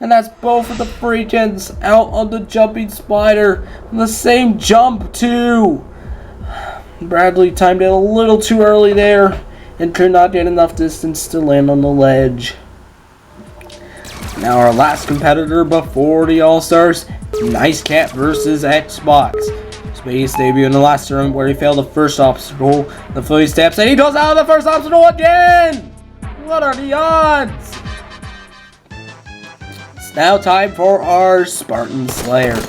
And that's both of the Freakins out on the jumping spider. On the same jump too. Bradley timed it a little too early there and could not get enough distance to land on the ledge. Now our last competitor before the All-Stars, Nice Cat versus Xbox. Made his debut in the last tournament where he failed the first obstacle, the Philly steps, and he goes out of the first obstacle again! What are the odds? It's now time for our Spartan Slayer.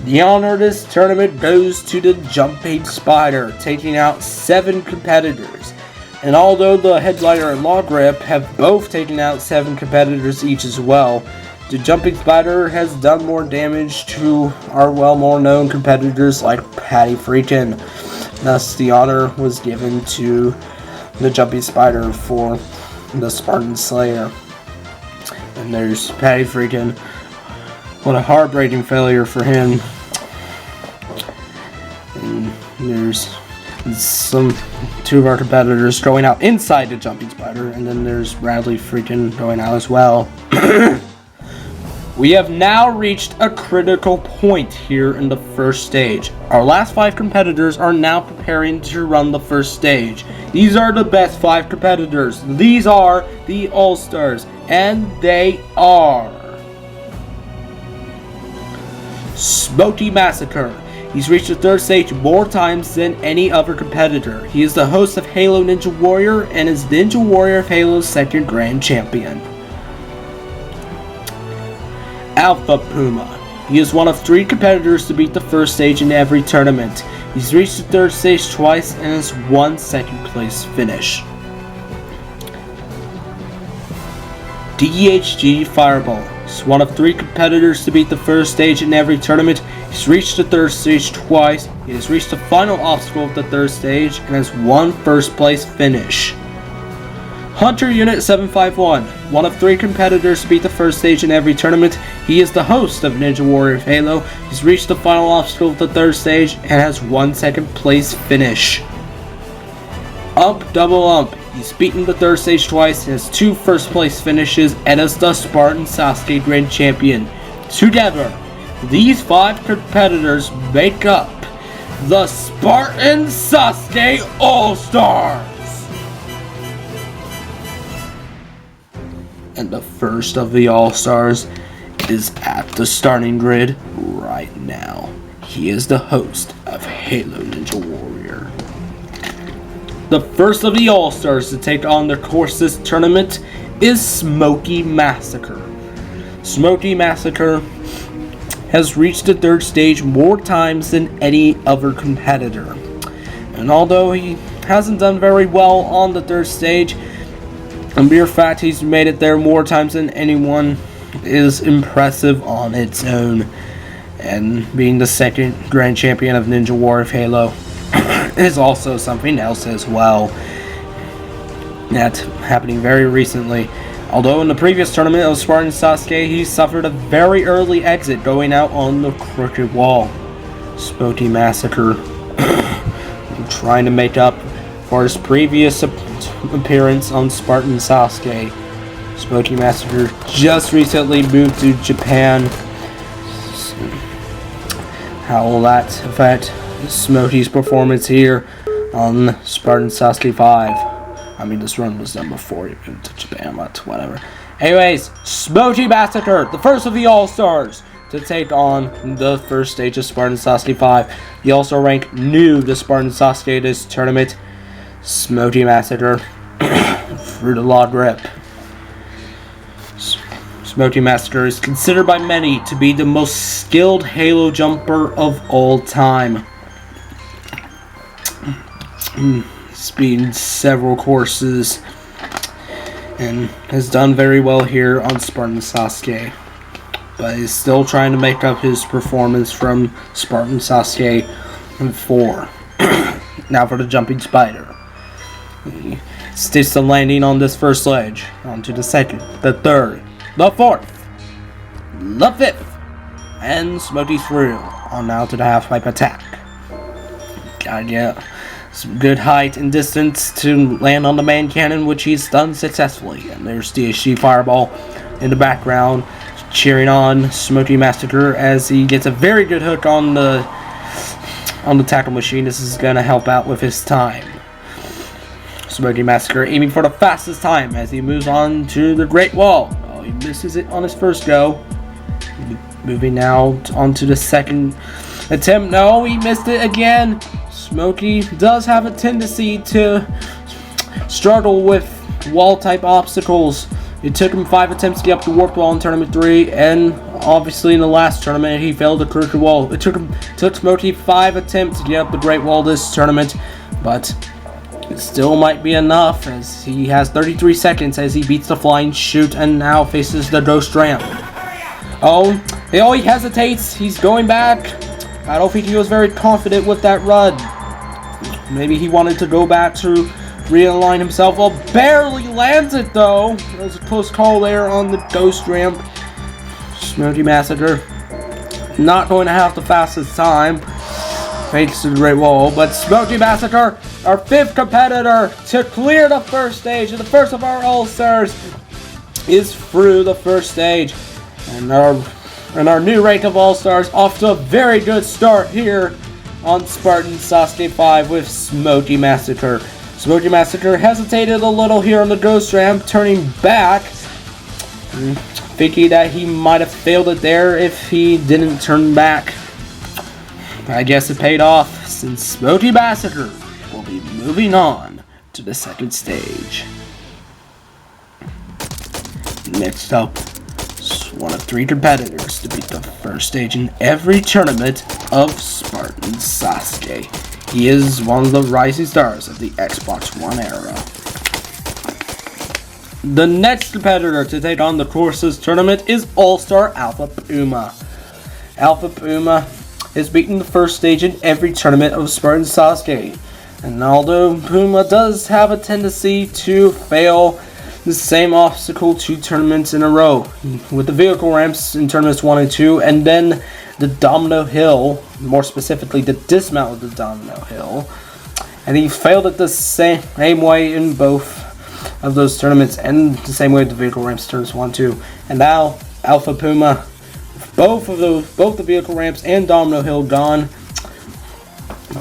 The honor of this tournament goes to the Jumping Spider, taking out 7 competitors. And although the Headliner and Log Grip have both taken out 7 competitors each as well, the Jumping Spider has done more damage to our more known competitors like Patty Freakin. Thus, the honor was given to the Jumping Spider for the Spartan Slayer. And there's Patty Freakin. What a heartbreaking failure for him. And there's two of our competitors going out inside the Jumping Spider, and then there's Bradley Freakin going out as well. We have now reached a critical point here in the first stage. Our last 5 competitors are now preparing to run the first stage. These are the best 5 competitors. These are the All-Stars, and they are Smokey Massacre. He's reached the third stage more times than any other competitor. He is the host of Halo Ninja Warrior and is Ninja Warrior of Halo's 2nd Grand Champion. Alpha Puma. He is one of 3 competitors to beat the first stage in every tournament. He's reached the third stage twice and has 1 second place finish. DHG Fireball. He's one of 3 competitors to beat the first stage in every tournament. He's reached the third stage twice. He has reached the final obstacle of the third stage and has 1 first place finish. Hunter Unit 751, one of 3 competitors to beat the first stage in every tournament. He is the host of Ninja Warrior of Halo. He's reached the final obstacle of the third stage and has 1 second place finish. Ump Double Ump. He's beaten the third stage twice and has 2 first place finishes and is the Spartan Sasuke Grand Champion. Together, these 5 competitors make up the Spartan Sasuke All-Stars. And the first of the All-Stars is at the starting grid right now. He is the host of Halo Ninja Warrior. The first of the All-Stars to take on the course this tournament is Smokey Massacre. Smokey Massacre has reached the third stage more times than any other competitor. And although he hasn't done very well on the third stage, the mere fact he's made it there more times than anyone is impressive on its own. And being the 2nd Grand Champion of Ninja Warrior of Halo is also something else as well. That's happening very recently. Although in the previous tournament of Spartan Sasuke, he suffered a very early exit going out on the crooked wall. Smokey Massacre trying to make up for his previous appearance on Spartan Sasuke. Smokey Massacre just recently moved to Japan. So how will that affect Smokey's performance here on Spartan Sasuke 5? I mean, this run was done before he moved to Japan, but whatever. Anyways, Smokey Massacre, the first of the All-Stars, to take on the first stage of Spartan Sasuke 5. He also ranked new to Spartan Sasuke this tournament, Smokey Massacre, through the law grip. Smokey Massacre is considered by many to be the most skilled Halo jumper of all time. He's beaten several courses and has done very well here on Spartan Sasuke, but he's still trying to make up his performance from Spartan Sasuke 4. Now for the jumping spider. He sticks the landing on this first ledge, onto the second, the third, the fourth, the fifth, and Smokey through, on now to the half pipe attack. Gotta get some good height and distance to land on the main cannon, which he's done successfully. And there's DHG Fireball in the background, cheering on Smokey Massacre as he gets a very good hook on the tackle machine. This is gonna help out with his time. Smokey Massacre aiming for the fastest time as he moves on to the Great Wall. Oh, he misses it on his first go. Moving now onto the second attempt. No, he missed it again. Smokey does have a tendency to struggle with wall-type obstacles. It took him 5 attempts to get up the warped wall in Tournament 3, and obviously in the last tournament he failed the crooked wall. It took Smokey 5 attempts to get up the Great Wall this tournament, but it still might be enough as he has 33 seconds as he beats the flying chute and now faces the ghost ramp. Oh, he hesitates. He's going back. I don't think he was very confident with that run. Maybe he wanted to go back to realign himself. Well, barely lands it though. That was a close call there on the ghost ramp. Smokey Massacre not going to have the fastest time thanks to the Great Wall, but Smokey Massacre, our 5th competitor to clear the first stage, and the first of our All-Stars is through the first stage. And our new rank of All-Stars off to a very good start here on Spartan Sasuke 5 with Smokey Massacre. Smokey Massacre hesitated a little here on the ghost ramp, turning back, thinking that he might have failed it there if he didn't turn back. I guess it paid off, since Smokey Massacre will be moving on to the second stage. Next up, one of 3 competitors to beat the first stage in every tournament of Spartan Sasuke. He is one of the rising stars of the Xbox One era. The next competitor to take on the course's tournament is All-Star Alpha Puma. Alpha Puma has beaten the first stage in every tournament of Spartan Sasuke. And although Puma does have a tendency to fail the same obstacle 2 tournaments in a row, with the vehicle ramps in tournaments 1 and 2, and then the Domino Hill, more specifically the dismount of the Domino Hill, and he failed it the same way in both of those tournaments, and the same way with the vehicle ramps tournaments 1 and 2. And now Alpha Puma, both the vehicle ramps and Domino Hill gone,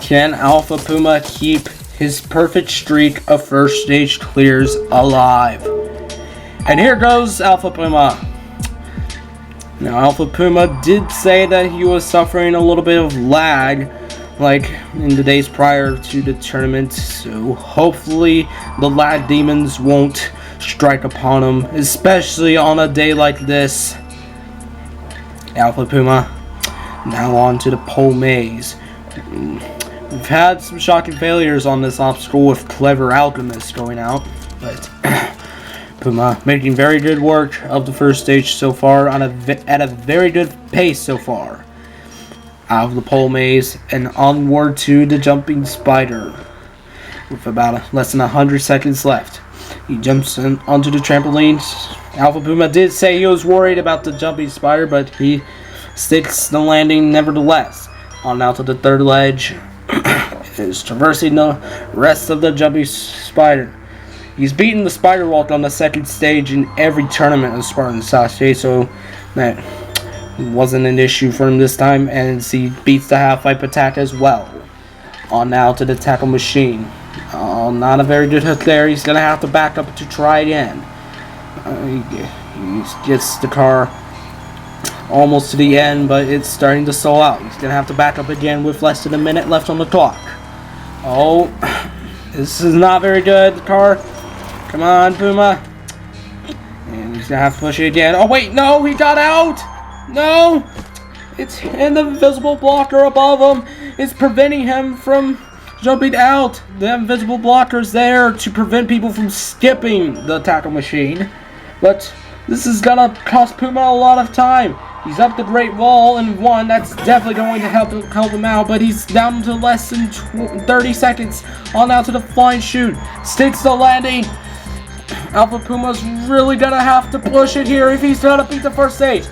can Alpha Puma keep his perfect streak of first stage clears alive? And here goes Alpha Puma. Now, Alpha Puma did say that he was suffering a little bit of lag, like in the days prior to the tournament, so hopefully the lag demons won't strike upon him, especially on a day like this. Alpha Puma, now on to the pole maze. We've had some shocking failures on this obstacle with Clever Alchemist going out, but Puma making very good work of the first stage so far at a very good pace so far. Out of the pole maze and onward to the jumping spider with about less than 100 seconds left. He jumps onto the trampoline. Alpha Puma did say he was worried about the jumping spider, but he sticks the landing nevertheless. On now to the third ledge. Is traversing the rest of the jumping spider. He's beaten the spider walk on the second stage in every tournament of Spartan Sasuke, so that wasn't an issue for him this time, and he beats the half pipe attack as well. On now to the tackle machine. Oh, not a very good hook there. He's gonna have to back up to try again. He gets the car almost to the end, but it's starting to stall out. He's gonna have to back up again with less than a minute left on the clock. Oh, this is not very good, the car. Come on, Puma. And he's gonna have to push it again. Oh wait, no, he got out! No! And the invisible blocker above him is preventing him from jumping out. The invisible blocker is there to prevent people from skipping the tackle machine. But this is gonna cost Puma a lot of time. He's up the Great Wall in 1. That's definitely going to help him out. But he's down to less than 30 seconds. On out to the flying chute. Sticks the landing. Alpha Puma's really gonna have to push it here if he's gonna beat the first stage.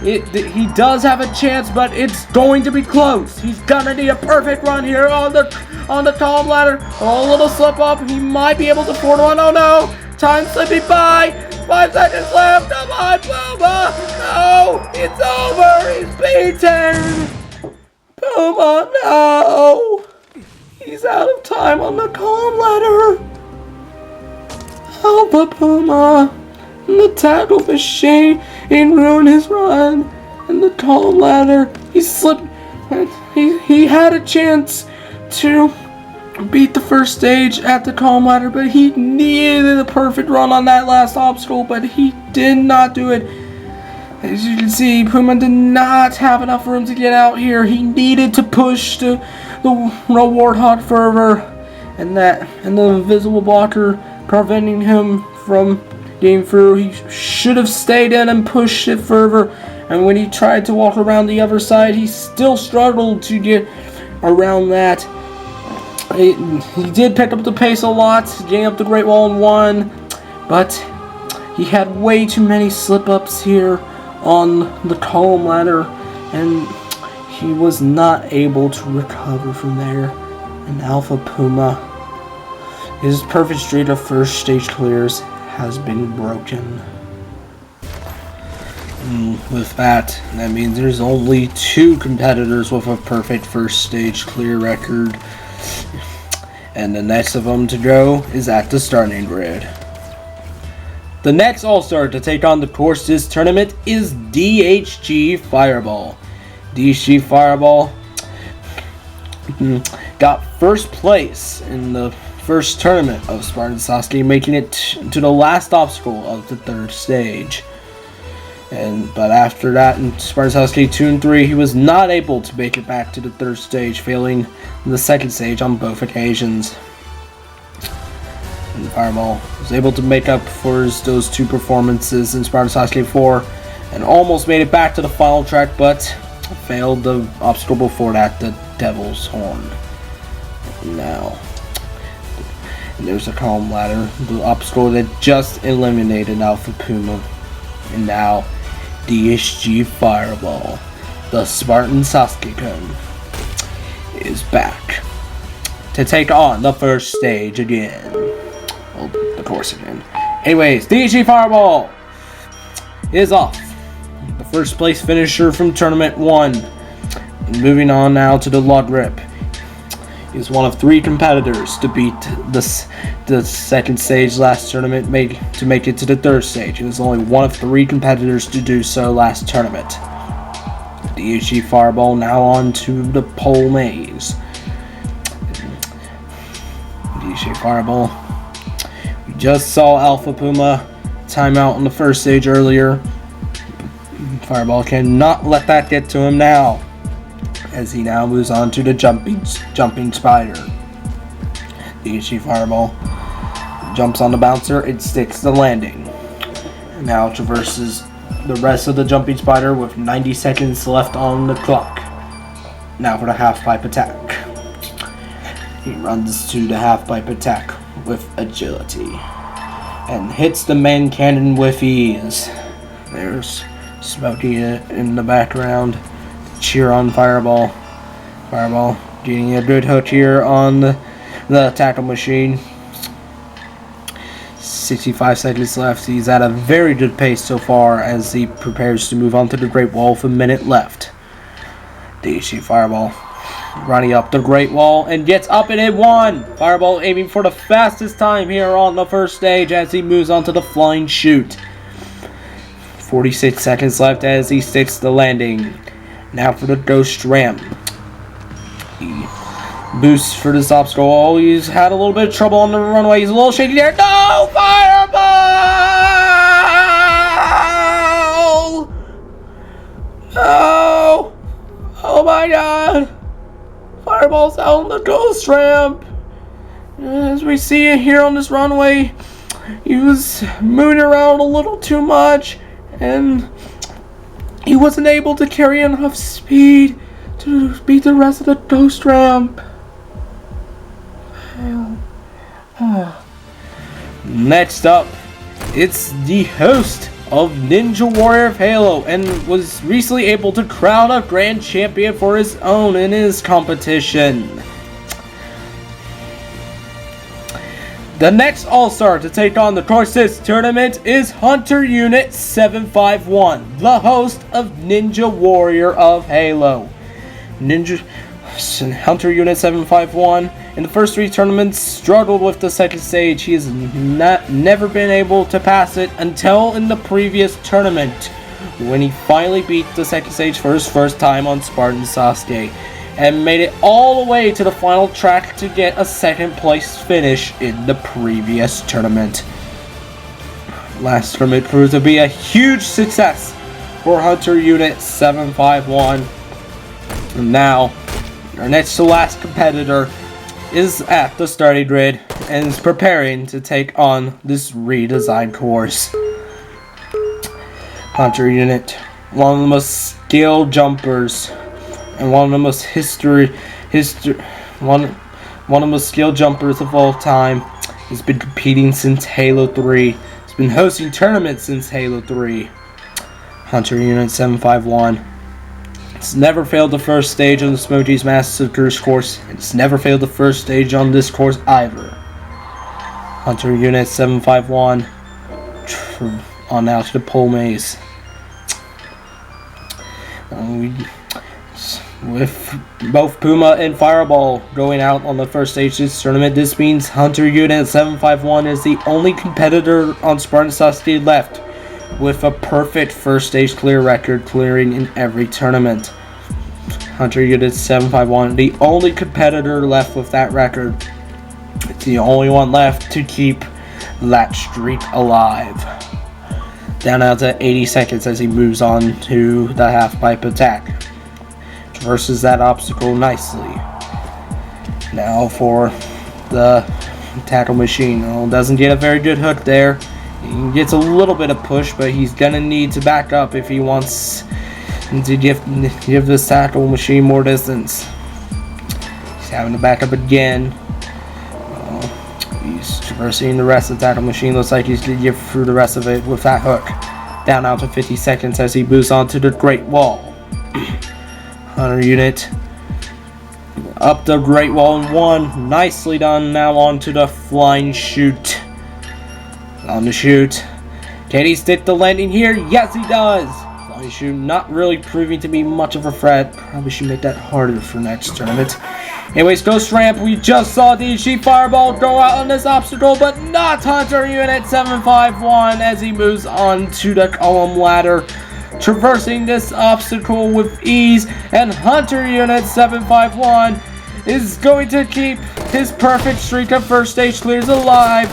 He does have a chance, but it's going to be close. He's gonna need a perfect run here on the column ladder. Oh, a little slip up. He might be able to afford one. Oh no! Time slipping by. 5 seconds left. Come on, Puma! No! It's over! He's beaten! Puma, no! He's out of time on the column ladder. Alpha Puma! The tackle machine ruined his run. And the column ladder, he slipped. He had a chance to beat the first stage at the column ladder, but he needed a perfect run on that last obstacle, but he did not do it. As you can see, Puma did not have enough room to get out here. He needed to push the reward hut further, and the invisible blocker preventing him from getting through. He should have stayed in and pushed it further, and when he tried to walk around the other side, he still struggled to get around that. He did pick up the pace a lot, getting up the Great Wall in 1, but he had way too many slip-ups here on the column ladder, and he was not able to recover from there. And Alpha Puma, his perfect streak of first stage clears has been broken. With that means there's only 2 competitors with a perfect first stage clear record. And the next of them to go is at the starting grid. The next All-Star to take on the course this tournament is DHG Fireball. DHG Fireball got first place in the first tournament of Spartan Sasuke, making it to the last obstacle of the 3rd stage. But after that, in Spartan Sasuke 2 and 3, he was not able to make it back to the 3rd stage, failing in the 2nd stage on both occasions. And Fireball was able to make up for those 2 performances in Spartan Sasuke 4, and almost made it back to the final track, but failed the obstacle before that, the Devil's Horn. Now, and there's a column ladder, the obstacle that just eliminated Alpha Puma. And now, DHG Fireball, the Spartan Sasuke is back to take on the first stage again. Well, the course again. Anyways, DHG Fireball is off. The first place finisher from Tournament 1. And moving on now to the log rip. He's one of 3 competitors to beat the 2nd stage last tournament to make it to the 3rd stage. He was only one of 3 competitors to do so last tournament. DHG Fireball now on to the pole maze. DHG Fireball. We just saw Alpha Puma timeout on the 1st stage earlier. Fireball cannot let that get to him now, as he now moves on to the jumping spider. DHG Fireball jumps on the bouncer, it sticks the landing. And now traverses the rest of the jumping spider with 90 seconds left on the clock. Now for the half pipe attack. He runs to the half pipe attack with agility and hits the main cannon with ease. There's Smokey in the background. Cheer on Fireball. Fireball getting a good hook here on the tackle machine. 65 seconds left. He's at a very good pace so far as he prepares to move on to the Great Wall with a minute left. DHG Fireball running up the Great Wall and gets up and it won. Fireball aiming for the fastest time here on the 1st stage as he moves on to the flying chute. 46 seconds left as he sticks the landing. Now for the Ghost Ramp. He boosts for this obstacle. Oh, he's had a little bit of trouble on the runway. He's a little shaky there. No! Fireball! Oh! Oh my god! Fireball's out on the Ghost Ramp. As we see it here on this runway, he was moving around a little too much, and he wasn't able to carry enough speed to beat the rest of the Ghost Ramp. Next up, it's the host of Ninja Warrior of Halo, and was recently able to crown a grand champion for his own in his competition. The next All-Star to take on the Courses tournament is Hunter Unit 751, the host of Ninja Warrior of Halo. Hunter Unit 751 in the first 3 tournaments struggled with the second stage. He has never been able to pass it until in the previous tournament, when he finally beat the second stage for his first time on Spartan Sasuke, and made it all the way to the final track to get a second place finish in the previous tournament. Last tournament proved to be a huge success for Hunter Unit 751. And now, our next to last competitor is at the starting grid and is preparing to take on this redesigned course. Hunter Unit, one of the most skilled jumpers and one of the most one of the most skilled jumpers of all time. He's been competing since Halo 3. He's been hosting tournaments since Halo 3. Hunter Unit 751. It's never failed the first stage on the Smokey's Massacres course. It's never failed the first stage on this course either. Hunter Unit 751 on out to the pole maze. With both Puma and Fireball going out on the first stage of this tournament, this means Hunter Unit 751 is the only competitor on Spartan Sasuke left with a perfect first stage clear record, clearing in every tournament. Hunter Unit 751, the only competitor left with that record. It's the only one left to keep that streak alive. Down out to 80 seconds as he moves on to the half pipe attack. Traverses that obstacle nicely. Now for the tackle machine. Doesn't get a very good hook there. He gets a little bit of push, but he's gonna need to back up if he wants to give this tackle machine more distance. He's having to back up again. He's traversing the rest of the tackle machine. Looks like he's gonna get through the rest of it with that hook. Down out to 50 seconds as he moves on to the Great Wall. Hunter Unit up the Great Wall in 1. Nicely done. Now on to the Flying Chute. On the chute. Can he stick the landing here? Yes, he does. Flying Chute not really proving to be much of a threat. Probably should make that harder for next tournament. Anyways, Ghost Ramp. We just saw the Sheep Fireball go out on this obstacle, but not Hunter Unit 751 as he moves on to the column ladder, traversing this obstacle with ease, and Hunter Unit 751 is going to keep his perfect streak of first stage clears alive,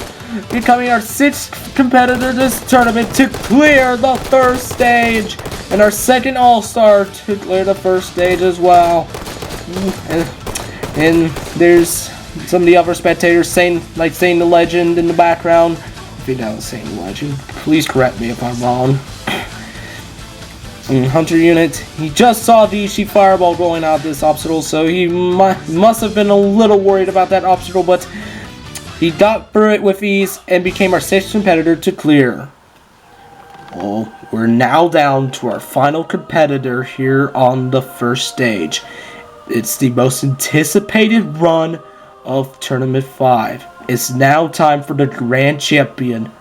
becoming our 6th competitor this tournament to clear the first stage, and our 2nd All-Star to clear the first stage as well. And there's some of the other spectators Sane the Legend in the background. If you know Sane the Legend, please correct me if I'm wrong. Hunter Unit, he just saw the Ishii Fireball going out this obstacle, so he must have been a little worried about that obstacle, but he got through it with ease and became our 6th competitor to clear. Well, we're now down to our final competitor here on the first stage. It's the most anticipated run of Tournament 5. It's now time for the Grand Champion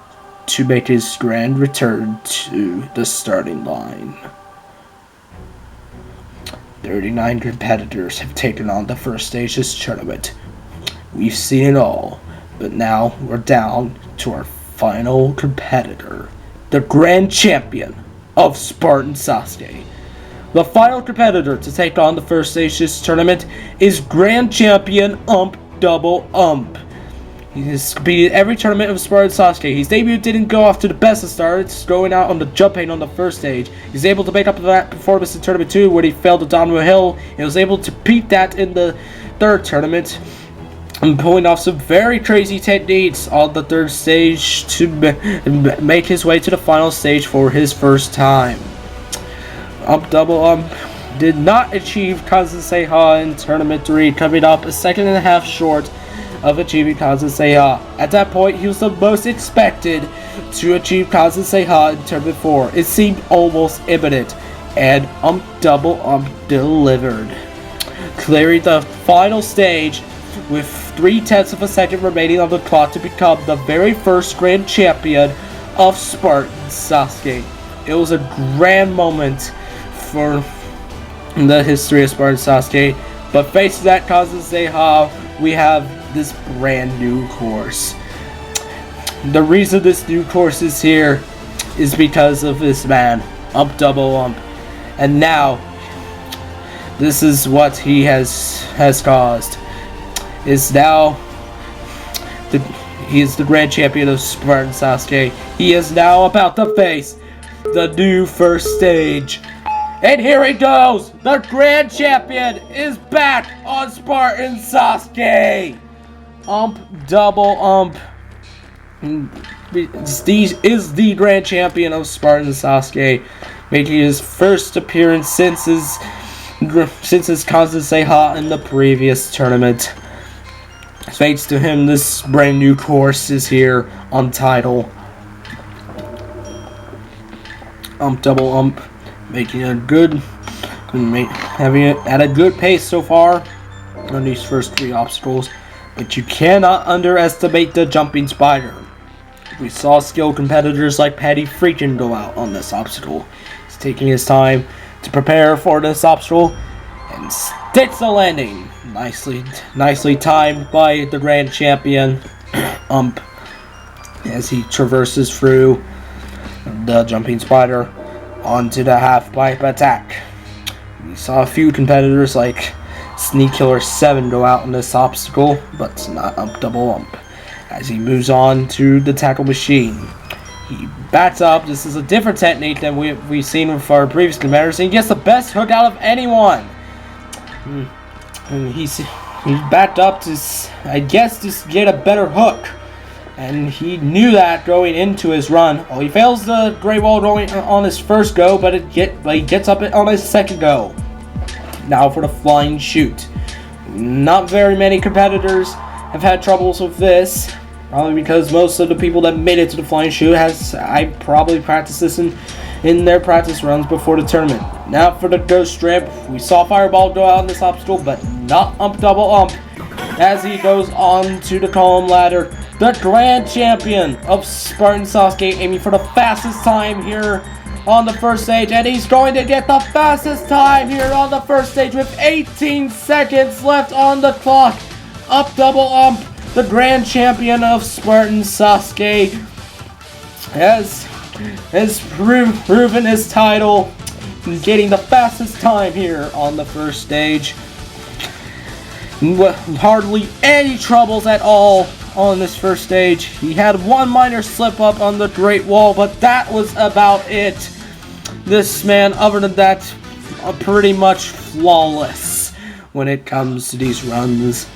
to make his grand return to the starting line. 39 competitors have taken on the first stage of this tournament. We've seen it all, but now we're down to our final competitor, the Grand Champion of Spartan Sasuke. The final competitor to take on the first stage of this tournament is Grand Champion Double Ump. He has competed every tournament of Spartan Sasuke. His debut didn't go off to the best of starts, going out on the jumping on the first stage. He's able to make up for that performance in Tournament 2, where he failed to downhill hill. He was able to beat that in the third tournament, and pulling off some very crazy techniques on the third stage to make his way to the final stage for his first time. Double Ump did not achieve Kanzenseiha in Tournament 3, coming up a second and a half short of achieving Kanzenseiha. At that point, he was the most expected to achieve Kanzenseiha in Tournament 4. It seemed almost imminent, and Double Ump delivered, clearing the final stage with 0.3 of a second remaining on the clock to become the very first Grand Champion of Spartan Sasuke. It was a grand moment for the history of Spartan Sasuke, but facing that Kanzenseiha, we have this brand new course. The reason this new course is here is because of this man, Double Ump. And now, this is what he has caused. He is the Grand Champion of Spartan Sasuke. He is now about to face the new first stage. And here he goes! The Grand Champion is back on Spartan Sasuke! Double Ump is the Grand Champion of Spartan Sasuke, making his first appearance since his Kanzenseiha in the previous tournament. Thanks to him, this brand new course is here on title. Double Ump making having it at a good pace so far on these first 3 obstacles, but you cannot underestimate the jumping spider. We saw skilled competitors like Patty Freakin go out on this obstacle. He's taking his time to prepare for this obstacle and sticks the landing. Nicely timed by the Grand Champion Ump as he traverses through the jumping spider onto the half pipe attack. We saw a few competitors like Sneak Killer 7 go out on this obstacle, but not Double Ump. As he moves on to the tackle machine, he backs up. This is a different technique than we've seen with our previous competitors. He gets the best hook out of anyone. And he backed up to, I guess, just get a better hook. And he knew that going into his run. Oh, he fails the Great Wall going on his first go, but he gets up on his second go. Now for the flying shoot. Not very many competitors have had troubles with this. Probably because most of the people that made it to the flying shoot I probably practiced this in their practice runs before the tournament. Now for the ghost strip. We saw Fireball go out on this obstacle, but not Double Ump. As he goes on to the column ladder, the Grand Champion of Spartan Sasuke aiming for the fastest time here on the first stage, and he's going to get the fastest time here on the first stage with 18 seconds left on the clock. Double Ump, the Grand Champion of Spartan Sasuke, has proven his title, getting the fastest time here on the first stage. Hardly any troubles at all on this first stage. He had one minor slip up on the Great Wall, but that was about it. This man, other than that, pretty much flawless when it comes to these runs.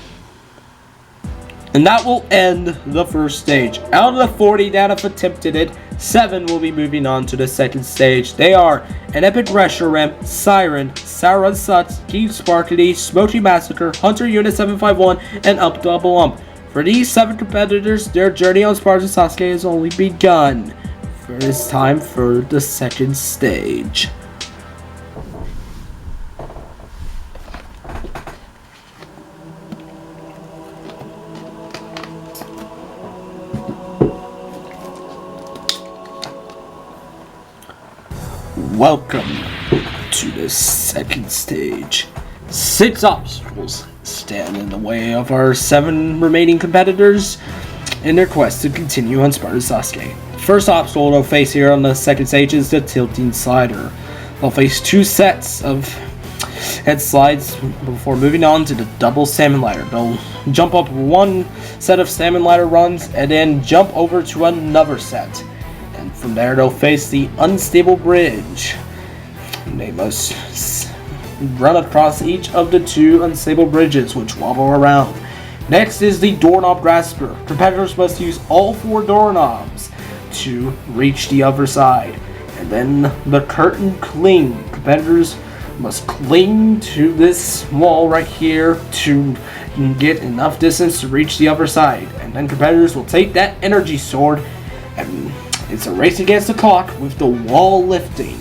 And that will end the first stage. Out of the 40 that have attempted it, 7 will be moving on to the second stage. They are an Epic Reshiram, Siren, Sauron Sasuke, Sparky, Smokey Massacre, Hunter Unit 751, and Double Ump. For these 7 competitors, their journey on Spartan Sasuke has only begun. It is time for the second stage. Welcome to the second stage. 6 obstacles stand in the way of our 7 remaining competitors in their quest to continue on Spartan Sasuke. first obstacle they'll face here on the second stage is the tilting slider. They'll face 2 sets of head slides before moving on to the double salmon ladder. They'll jump up 1 set of salmon ladder runs and then jump over to another set. And from there they'll face the unstable bridge. They must run across each of the 2 unstable bridges which wobble around. Next is the doorknob grasper. Competitors must use all 4 doorknobs to reach the other side. And then the curtain cling. Competitors must cling to this wall right here to get enough distance to reach the other side. And then competitors will take that energy sword, and it's a race against the clock with the wall lifting.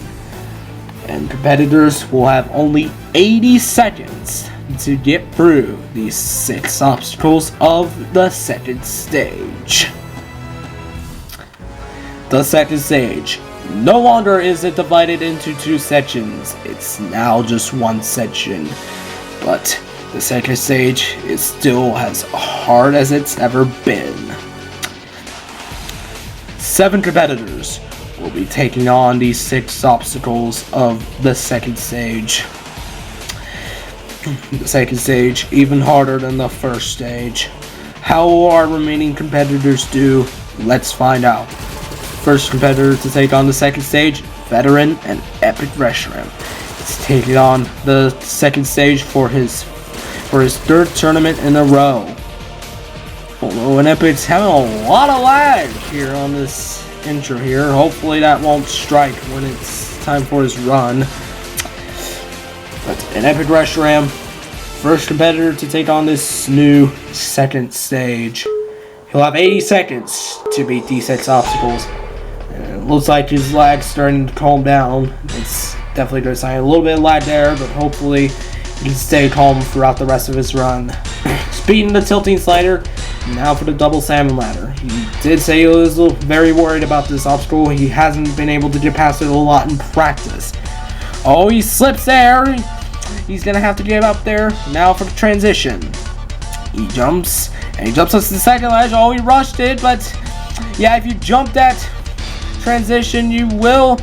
And competitors will have only 80 seconds to get through these 6 obstacles of the second stage. The second stage. No longer is it divided into 2 sections, it's now just 1 section. But the second stage is still as hard as it's ever been. 7 competitors will be taking on these 6 obstacles of the second stage. The second stage even harder than the first stage. How will our remaining competitors do? Let's find out. First competitor to take on the second stage, veteran and epic restaurant. He's taking on the second stage for his 3rd tournament in a row. Although an epic's having a lot of lag here on this intro here. Hopefully that won't strike when it's time for his run. But an epic Reshiram, first competitor to take on this new second stage. He'll have 80 seconds to beat these 6 obstacles. And it looks like his lag's starting to calm down. It's definitely good sign. A little bit of lag there, but hopefully he can stay calm throughout the rest of his run. Speeding the tilting slider. Now for the double salmon ladder. He did say he was very worried about this obstacle. He hasn't been able to get past it a lot in practice. Oh, he slips there. He's gonna have to get up there. Now for the transition. He jumps, and he jumps up to the second ledge. Oh, he rushed it, but yeah, if you jump that transition, you won't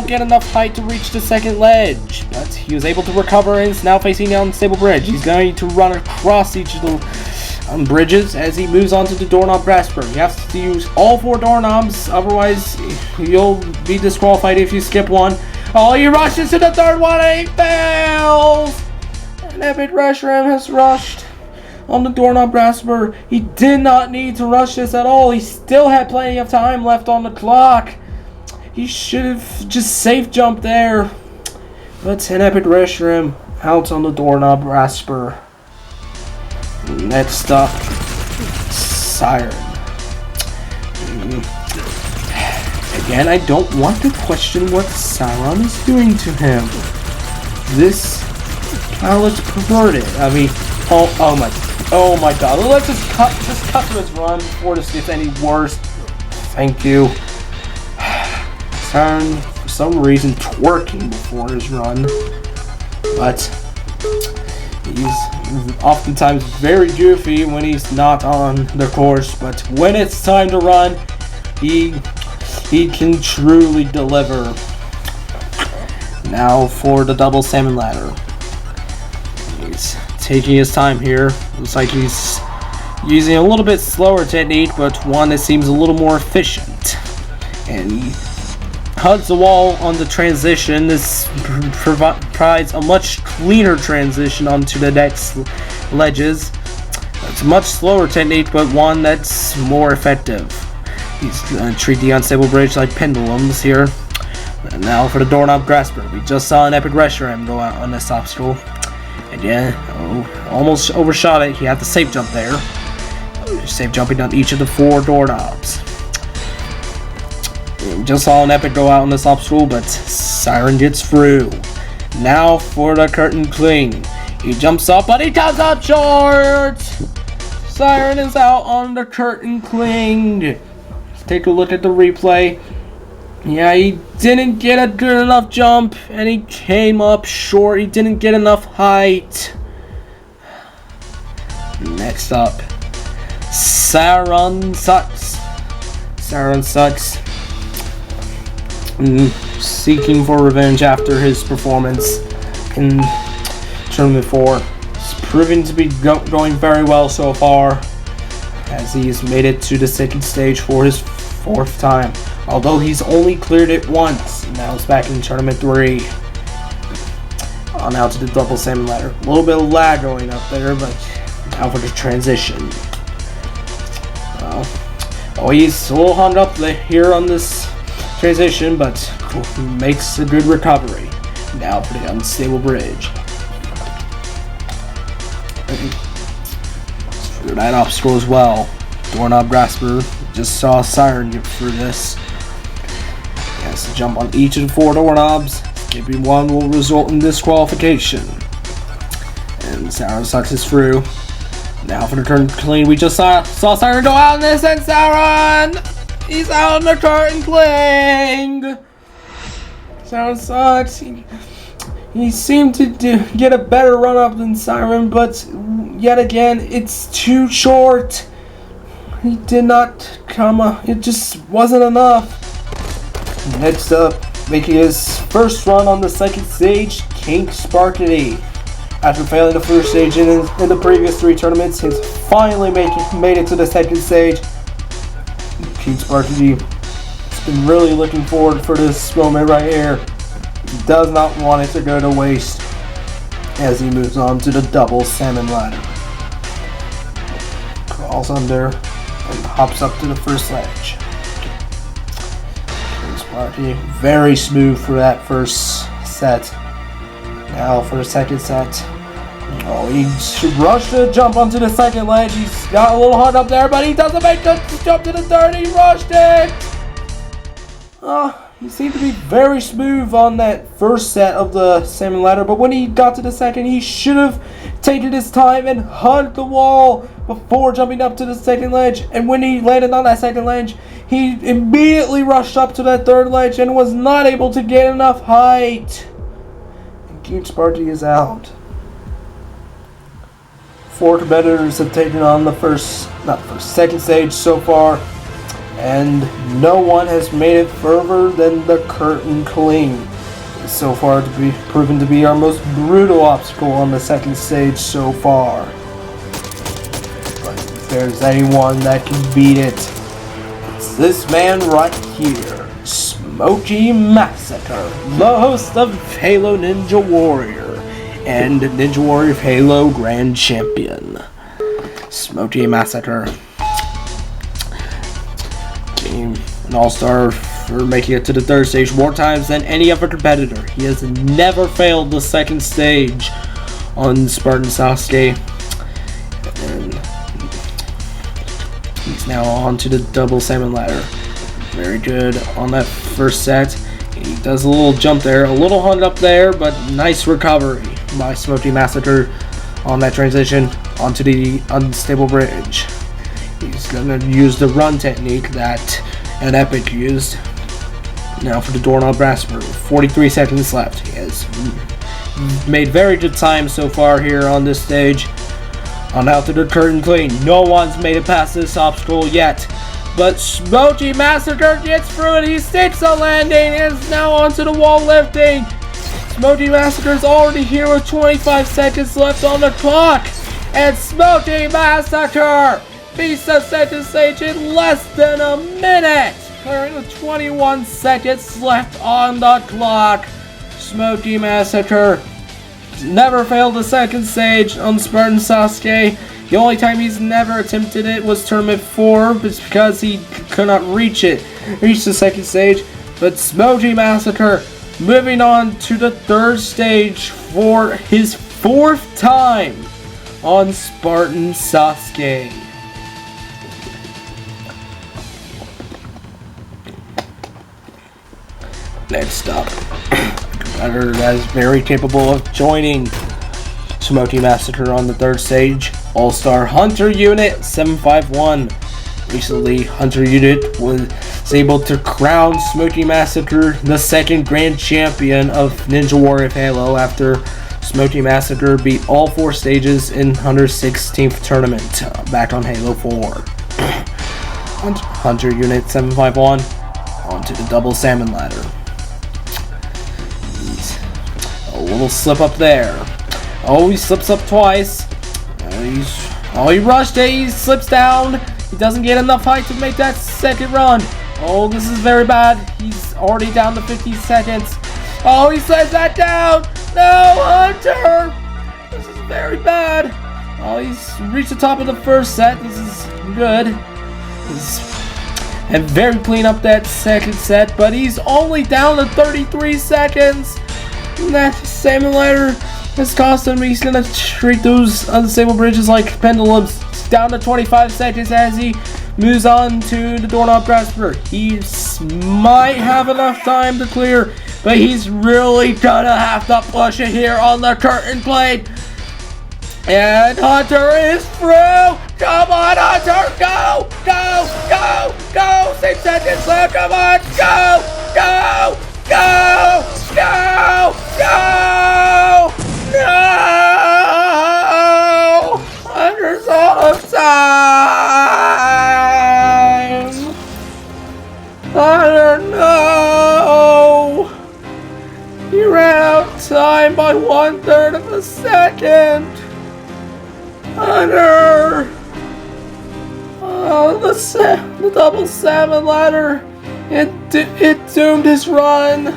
get enough height to reach the second ledge. But he was able to recover and is now facing the unstable bridge. He's going to run across each of the bridges as he moves on to the doorknob grasper. You have to use all 4 doorknobs, otherwise you'll be disqualified if you skip one. Oh, he rushes to the 3rd one and he fails! An epic Reshiram has rushed on the doorknob grasper. He did not need to rush this at all. He still had plenty of time left on the clock. He should have just safe jumped there. But an epic Reshiram out on the doorknob grasper. Next up, Siren. Again, I don't want to question what Sauron is doing to him. This looks perverted. I mean, oh my god. Let's just cut to his run before this gets any worse. Thank you. Sauron, for some reason, twerking before his run. But he's oftentimes very goofy when he's not on the course. But when it's time to run, he can truly deliver. Now for the double salmon ladder. He's taking his time here. Looks like he's using a little bit slower technique, but one that seems a little more efficient. And he hugs the wall on the transition. This provides a much cleaner transition onto the next ledges. It's a much slower technique, but one that's more effective. He's going to treat the unstable bridge like pendulums here. And now for the doorknob grasper. We just saw an epic Reshiram go out on this obstacle. And yeah, almost overshot it. He had the safe jump there. Safe jumping on each of the 4 doorknobs. We just saw an epic go out on this obstacle, but Siren gets through. Now for the curtain cling. He jumps up, but he comes up short! Siren is out on the curtain cling. Take a look at the replay. Yeah, he didn't get a good enough jump, and he came up short. He didn't get enough height. Next up, Spartan Sauron sucks. Seeking for revenge after his performance in Tournament 4. It's proving to be going very well so far, as he's made it to the second stage for his 4th time. Although he's only cleared it once. Now it's back in Tournament 3. On out to the double salmon ladder. A little bit of lag going up there, but now for the transition. Oh, he's a little hung up here on this transition, but makes a good recovery. Now for the unstable bridge. Through that obstacle as well. Doorknob grasper. Just saw Siren get through this. He has to jump on each of the 4 doorknobs. Skipping one will result in disqualification. And Sauron sucks us through. Now for the turn clean. We just saw Siren go out in this, and Sauron! He's out in the curtain cling! Sauron sucks. He seemed to get a better run up than Siren, but yet again, it's too short. He did not come up. It just wasn't enough. Next up, making his first run on the second stage, King Sparky. After failing the first stage in the previous 3 tournaments, he's finally made it to the second stage. King Sparky has been really looking forward for this moment right here. He does not want it to go to waste as he moves on to the double salmon ladder. Crawls under and hops up to the first ledge. King Sparky, very smooth for that first set. Now for the second set. Oh, he should rush to jump onto the second ledge. He's got a little hard up there, but he doesn't make the jump to the third. He rushed it. He seemed to be very smooth on that first set of the salmon ladder, but when he got to the second, he should have taken his time and hugged the wall before jumping up to the second ledge. And when he landed on that second ledge, he immediately rushed up to that third ledge and was not able to get enough height. And King Sparky is out. 4 competitors have taken on the second stage so far, and no one has made it further than the curtain cling. So far to be proven to be our most brutal obstacle on the second stage so far. But if there's anyone that can beat it, it's this man right here, Smokey Massacre, the host of Halo Ninja Warrior and Ninja Warrior of Halo Grand Champion. Smokey Massacre. Became an all-star for making it to the third stage more times than any other competitor. He has never failed the second stage on Spartan Sasuke. And he's now on to the double salmon ladder. Very good on that first set. He does a little jump there, a little hung up there, but nice recovery by Smokey Massacre on that transition onto the unstable bridge. He's going to use the run technique that an Epic used. Now for the doorknob grasper, 43 seconds left. He has made very good time so far here on this stage. On out to the curtain clean. No one's made it past this obstacle yet. But Smokey Massacre gets through it. He sticks a landing and is now onto the wall lifting. Smokey Massacre is already here with 25 seconds left on the clock. And Smokey Massacre beats the second stage in less than a minute. Clearing with 21 seconds left on the clock. Smokey Massacre never failed the second stage on Spartan Sasuke. The only time he's never attempted it was Tournament 4, but it's because he could not reach the second stage. But Smokey Massacre moving on to the third stage for his 4th time on Spartan Sasuke. Next up, a competitor that is very capable of joining Smokey Massacre on the third stage, All-Star Hunter Unit 751. Recently, Hunter Unit was able to crown Smokey Massacre the second Grand Champion of Ninja Warrior of Halo after Smokey Massacre beat all 4 stages in Hunter's 16th tournament back on Halo 4. Hunter Unit 751 onto the double salmon ladder. A little slip up there. Oh, he slips up twice. He rushed it. He slips down. He doesn't get enough height to make that second run. Oh, this is very bad. He's already down to 50 seconds. Oh, he slams that down. No, Hunter. This is very bad. Oh, he's reached the top of the first set. This is good. And very clean up that second set, but he's only down to 33 seconds. And that salmon ladder has cost him. He's gonna treat those unstable bridges like pendulums. Down to 25 seconds as he moves on to the doorknob grasper. He might have enough time to clear, but he's really gonna have to push it here on the curtain plate. And Hunter is through. Come on, Hunter, go, go, go, go. 6 seconds left. Come on, go, go, go, go, go. No! Hunter's out of time. Hunter, no! He ran out of time by 1/3 of a second. Hunter! Oh, the double salmon ladder. It doomed his run.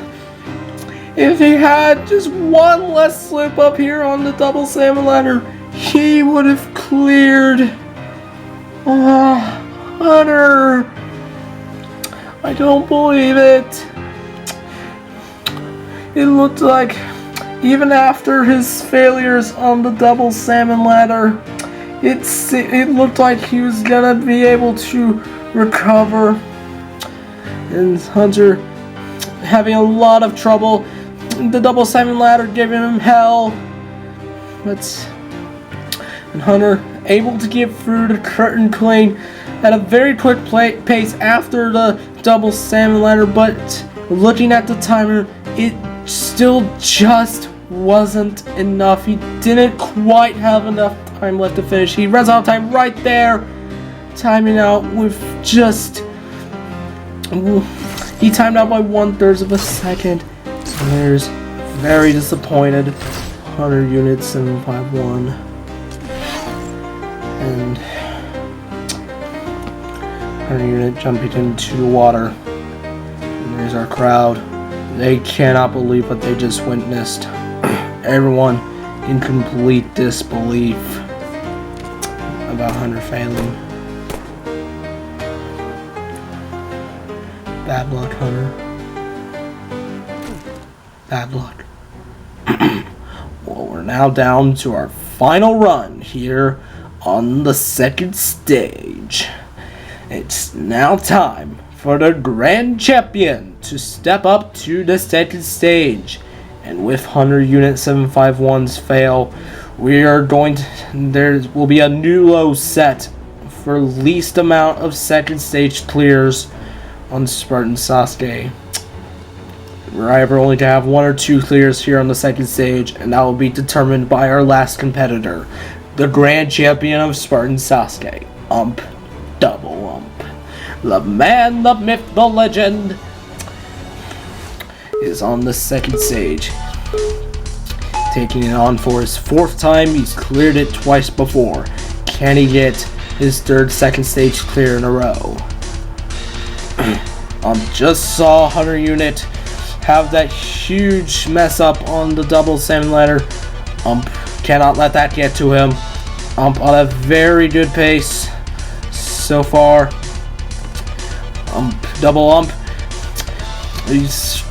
If he had just one less slip up here on the double salmon ladder, he would have cleared. Hunter! I don't believe it. It looked like even after his failures on the double salmon ladder, it looked like he was gonna be able to recover. And Hunter having a lot of trouble. The double salmon ladder giving him hell. And Hunter able to get through the curtain clean at a very quick pace after the double salmon ladder, but looking at the timer, it still just wasn't enough. He didn't quite have enough time left to finish. He runs out of time right there, timing out with just... He timed out by 1/3 of a second. And there's very disappointed Hunter Unit 751. And Hunter Unit jumping into the water. And there's our crowd. They cannot believe what they just witnessed. Everyone in complete disbelief about Hunter failing. Bad luck, Hunter. Bad luck. Well, we're now down to our final run here on the second stage. It's now time for the grand champion to step up to the second stage. And with Hunter Unit 751's fail, there will be a new low set for least amount of second stage clears on Spartan Sasuke. We're able only to have 1 or 2 clears here on the second stage, and that will be determined by our last competitor, the grand champion of Spartan Sasuke, Double. The man, the myth, the legend is on the second stage. Taking it on for his 4th time. He's cleared it twice before. Can he get his 3rd second stage clear in a row? Just saw Hunter Unit have that huge mess up on the double salmon ladder. Cannot let that get to him. On a very good pace so far. Double He's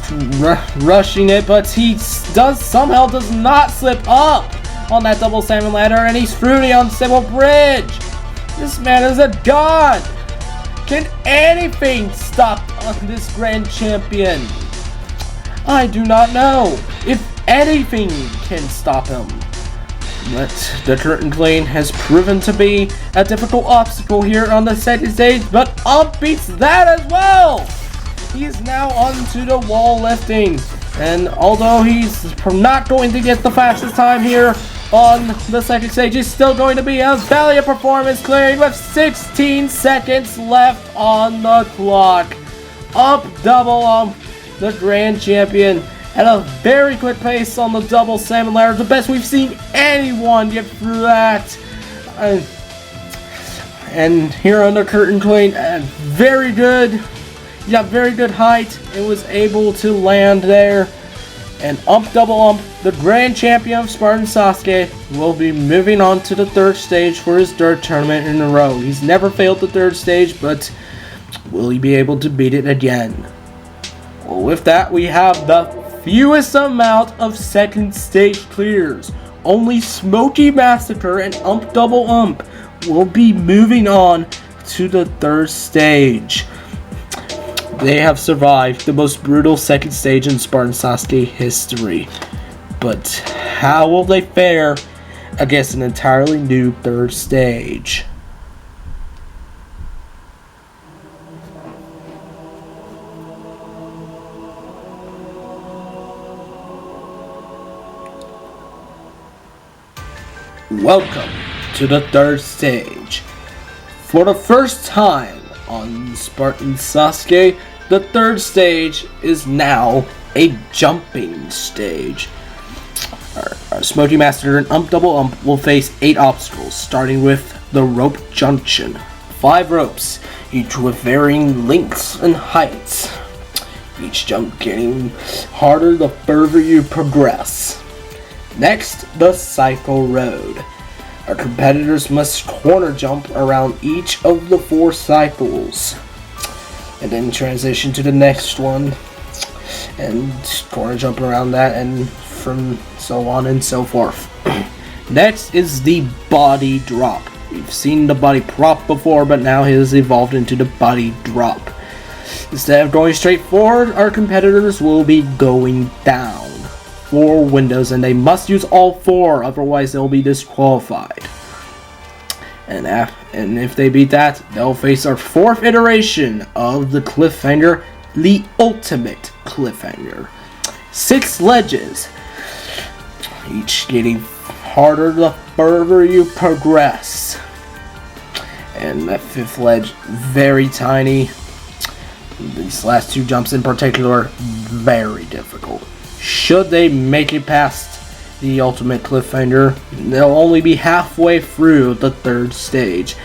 rushing it, but he somehow does not slip up on that double salmon ladder, and he's through the unstable bridge. This man is a god. Can anything stop this grand champion? I do not know if anything can stop him. But the curtain clean has proven to be a difficult obstacle here on the second stage, but beats that as well. He's now onto the wall lifting, and although he's not going to get the fastest time here on the second stage is still going to be a valiant performance, clearing with 16 seconds left on the clock. Up double ump, the grand champion, at a very quick pace on the double salmon ladder, the best we've seen anyone get through that. And here on the curtain queen, very good. Yeah, very good height. It was able to land there. And ump double ump, the grand champion of Spartan Sasuke, will be moving on to the third stage for his third tournament in a row. He's never failed the third stage, but will he be able to beat it again? Well, with that, we have the fewest amount of second stage clears. Only Smokey Massacre and ump double ump will be moving on to the third stage. They have survived the most brutal second stage in Spartan Sasuke history. But how will they fare against an entirely new third stage? Welcome to the third stage. For the first time on Spartan Sasuke, the third stage is now a jumping stage. Our Smokey Master and ump double ump will face 8 obstacles, starting with the rope junction. 5 ropes, each with varying lengths and heights. Each jump getting harder the further you progress. Next, the cycle road. Our competitors must corner jump around each of the 4 cycles, and then transition to the next one, and corner jump around that, and from so on and so forth. Next is the body drop. We've seen the body prop before, but now it has evolved into the body drop. Instead of going straight forward, our competitors will be going down 4 windows, and they must use all 4, otherwise they'll be disqualified. And if they beat that, they'll face our 4th iteration of the cliffhanger, the ultimate cliffhanger. 6 ledges, each getting harder the further you progress. And that 5th ledge, very tiny. These last 2 jumps in particular, very difficult. Should they make it past the ultimate cliffhanger, they'll only be halfway through the third stage,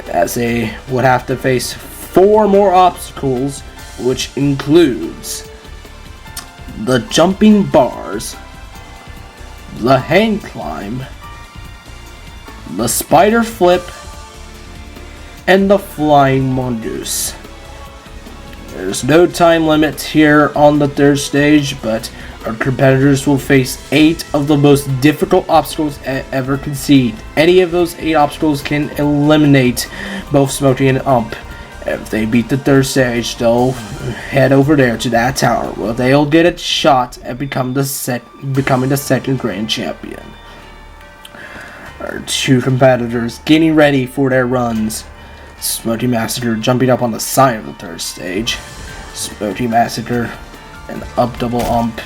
as they would have to face 4 more obstacles, which includes the jumping bars, the hang climb, the spider flip, and the flying mongoose. There's no time limit here on the third stage, but our competitors will face 8 of the most difficult obstacles ever conceived. Any of those 8 obstacles can eliminate both Smokey and Ump. If they beat the third stage, they'll head over there to that tower, where they'll get a shot at becoming the second grand champion. Our 2 competitors getting ready for their runs. Smokey Massacre jumping up on the side of the third stage. Smokey Massacre and Up Double Ump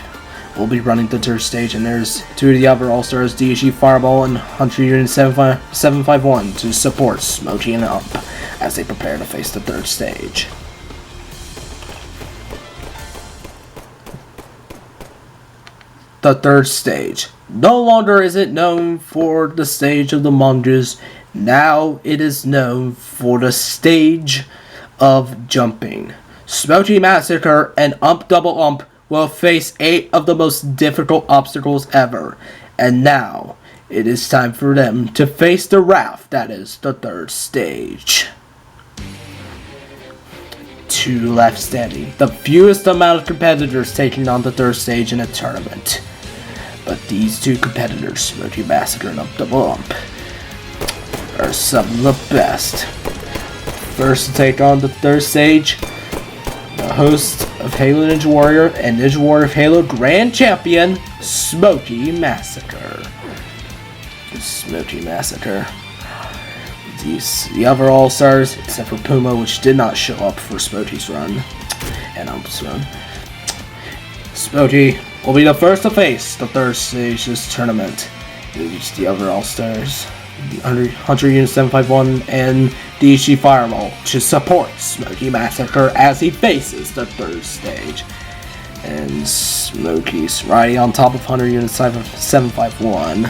will be running the third stage, and there's 2 of the other All-Stars, DHE Fireball and Hunter Unit 751, to support Smokey and Ump as they prepare to face the third stage. The third stage. No longer is it known for the stage of the mongoose. Now it is known for the stage of jumping. Smokey Massacre and Ump Double Ump will face 8 of the most difficult obstacles ever. And now it is time for them to face the wrath that is the third stage. 2 left standing. The fewest amount of competitors taking on the third stage in a tournament. But these 2 competitors, Smokey Massacre and Ump Double Ump, are some of the best. First to take on the third stage, the host of Halo Ninja Warrior and Ninja Warrior of Halo Grand Champion, Smokey Massacre. Smokey Massacre. The other All-Stars, except for Puma, which did not show up for Smokey's run, and Ump's run. Smokey will be the first to face the third stage this tournament. reach the other All-Stars, the Hunter Unit 751 and DG Fireball to support Smokey Massacre as he faces the third stage. And Smokey's riding on top of Hunter Unit 751.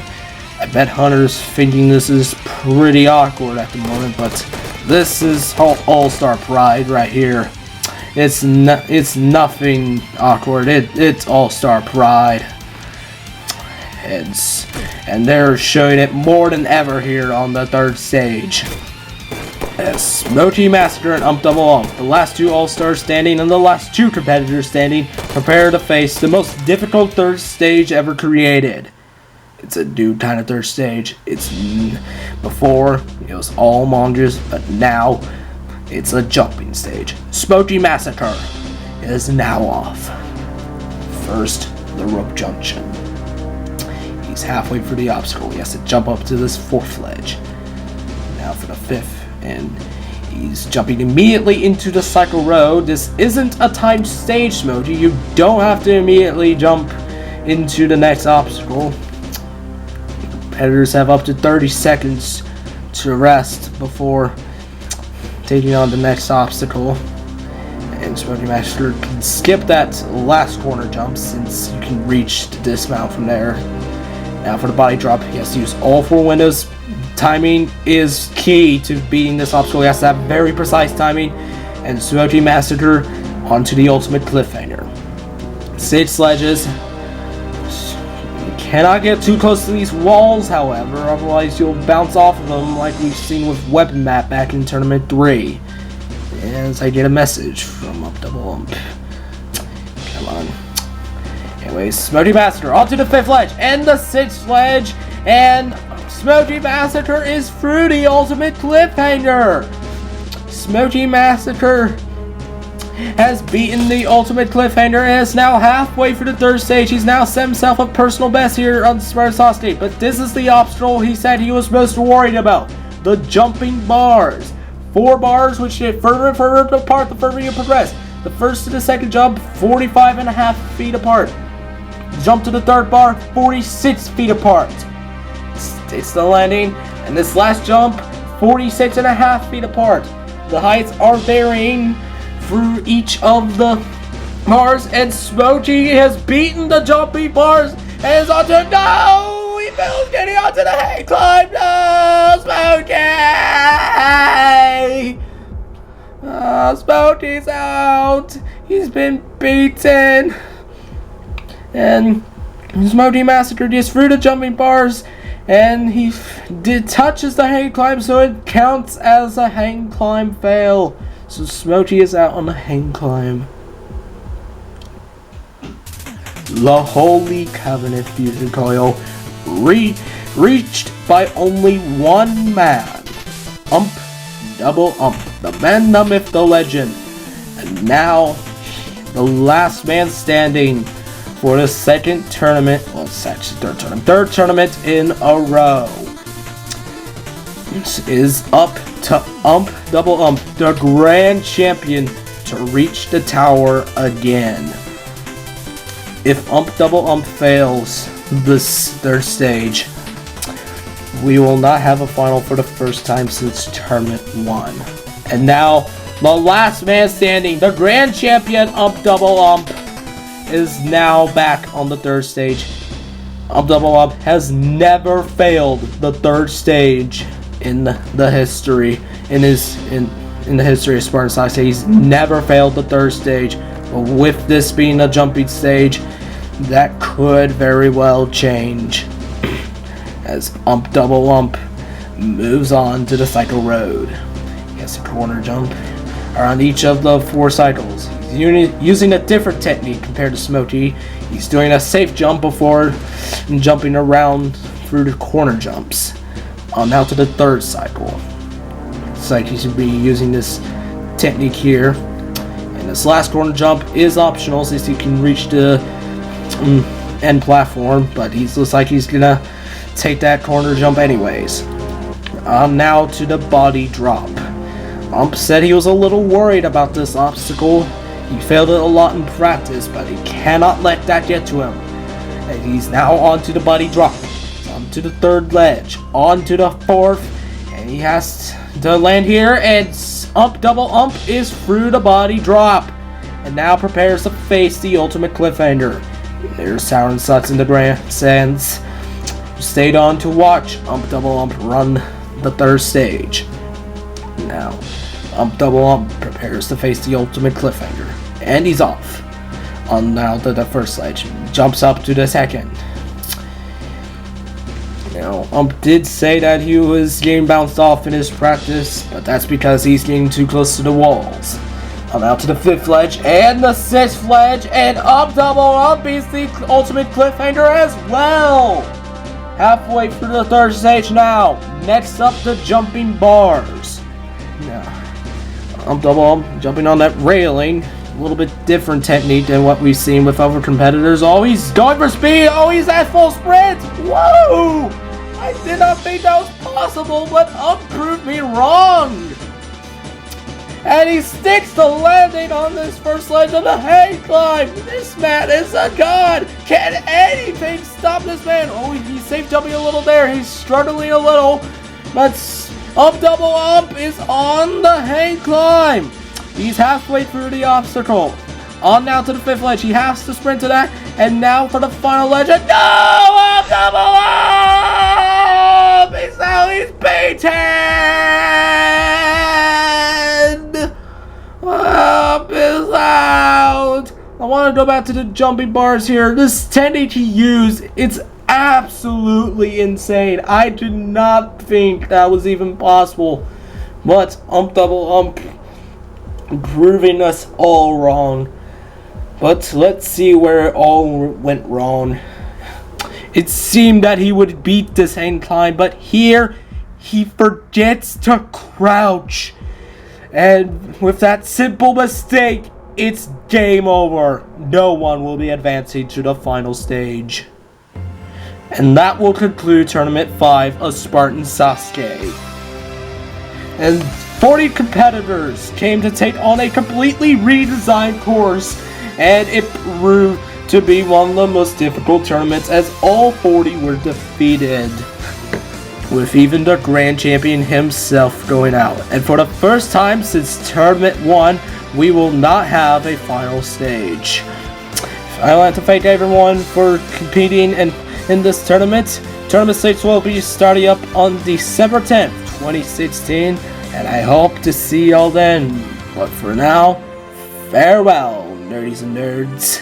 I bet Hunter's thinking this is pretty awkward at the moment, but this is All-Star Pride right here. It's nothing awkward. It's All-Star Pride. And they're showing it more than ever here on the third stage. As Smokey Massacre and Double Ump, the last two All-Stars standing and the last two competitors standing, prepare to face the most difficult third stage ever created. It's a new kind of third stage. Before it was all monsters, but now it's a jumping stage. Smokey Massacre is now off. First, the rope junction. He's halfway through the obstacle. He has to jump up to this fourth ledge. Now for the fifth, and he's jumping immediately into the cycle road. This isn't a timed stage, Smokey. You don't have to immediately jump into the next obstacle. Competitors have up to 30 seconds to rest before taking on the next obstacle. And Smokey Massacre can skip that last corner jump since you can reach the dismount from there. Now for the body drop, he has to use all four windows. Timing is key to beating this obstacle. He has to have very precise timing. And Smokey Massacre onto the ultimate cliffhanger. 6 ledges. You cannot get too close to these walls, however, otherwise you'll bounce off of them like we've seen with Weapon Map back in Tournament 3. As I get a message from Double Ump. Come on. Anyways, Smokey Massacre onto the 5th ledge and the 6th ledge, and Smokey Massacre is through the ultimate cliffhanger. Smokey Massacre has beaten the ultimate cliffhanger and is now halfway through the third stage. He's now set himself a personal best here on Spartan Sasuke, but this is the obstacle he said he was most worried about: the jumping bars. 4 bars which get further and further apart the further you progress. The first to the second jump, 45.5 feet apart. Jump to the third bar, 46 feet apart. Takes the landing, and this last jump, 46.5 feet apart. The heights are varying through each of the bars, and Smokey has beaten the jumping bars and is onto no! He fails getting onto the hang climb. No, Smokey! Smokey's out. He's been beaten. And Smokey Massacre gets through the jumping bars, and he touches the hang climb, so it counts as a hang climb fail. So Smokey is out on the hang climb. The Holy Covenant Fusion Coil reached by only one man. Double Ump, the man, the myth, the legend. And now, the last man standing for the second tournament, well, it's actually third tournament in a row. It is up to Double Ump, the grand champion, to reach the tower again. If Double Ump fails this third stage, we will not have a final for the first time since Tournament 1. And now, the last man standing, the grand champion Double Ump, is now back on the third stage. Double Ump has never failed the third stage in the history in the history of Spartan Sasuke. He's never failed the third stage. But with this being a jumping stage, that could very well change as Double Ump moves on to the cycle road. He has a corner jump around each of the 4 cycles. He's using a different technique compared to Smokey. He's doing a safe jump before jumping around through the corner jumps. Now to the 3rd cycle. It's like he should be using this technique here. And this last corner jump is optional since he can reach the end platform, but he looks like he's gonna take that corner jump anyways. Now to the body drop. Ump said he was a little worried about this obstacle. He failed it a lot in practice, but he cannot let that get to him. And he's now on to the body drop. So jump to the third ledge, on to the fourth, and he has to land here, and double ump is through the body drop, and now prepares to face the ultimate cliffhanger. There's Sauron Sucks in the grandstands. Stayed on to watch double ump run the third stage. Now, double ump prepares to face the ultimate cliffhanger, and he's off. On now to the first ledge, jumps up to the second. Now, Ump did say that he was getting bounced off in his practice, but that's because he's getting too close to the walls. On out to the fifth ledge and the sixth ledge, and double ump is the ultimate cliffhanger as well. Halfway through the third stage now. Next up, the jumping bars. Now, double ump jumping on that railing. A little bit different technique than what we've seen with other competitors. Oh, he's going for speed. Oh, he's at full sprint. Whoa! I did not think that was possible, but proved me wrong. And he sticks the landing on this first ledge of the hang climb. This man is a god. Can anything stop this man? Oh, he safe jumping a little there. He's struggling a little, but double ump is on the hang climb. He's halfway through the obstacle. On now to the fifth ledge. He has to sprint to that. And now for the final ledge. And no! Double up! He's beaten! Up is out! I want to go back to the jumping bars here. This technique he used, it's absolutely insane. I did not think that was even possible. But double ump proving us all wrong. But let's see where it all went wrong. It seemed that he would beat this hang climb, but here he forgets to crouch. And with that simple mistake, it's game over. No one will be advancing to the final stage. And that will conclude Tournament 5 of Spartan Sasuke. And 40 competitors came to take on a completely redesigned course, and it proved to be one of the most difficult tournaments as all 40 were defeated, with even the grand champion himself going out. And for the first time since Tournament 1, we will not have a final stage. I'd like to thank everyone for competing in this tournament. Tournament 6 will be starting up on December 10th, 2016. And I hope to see y'all then. But for now, farewell, nerdies and nerds.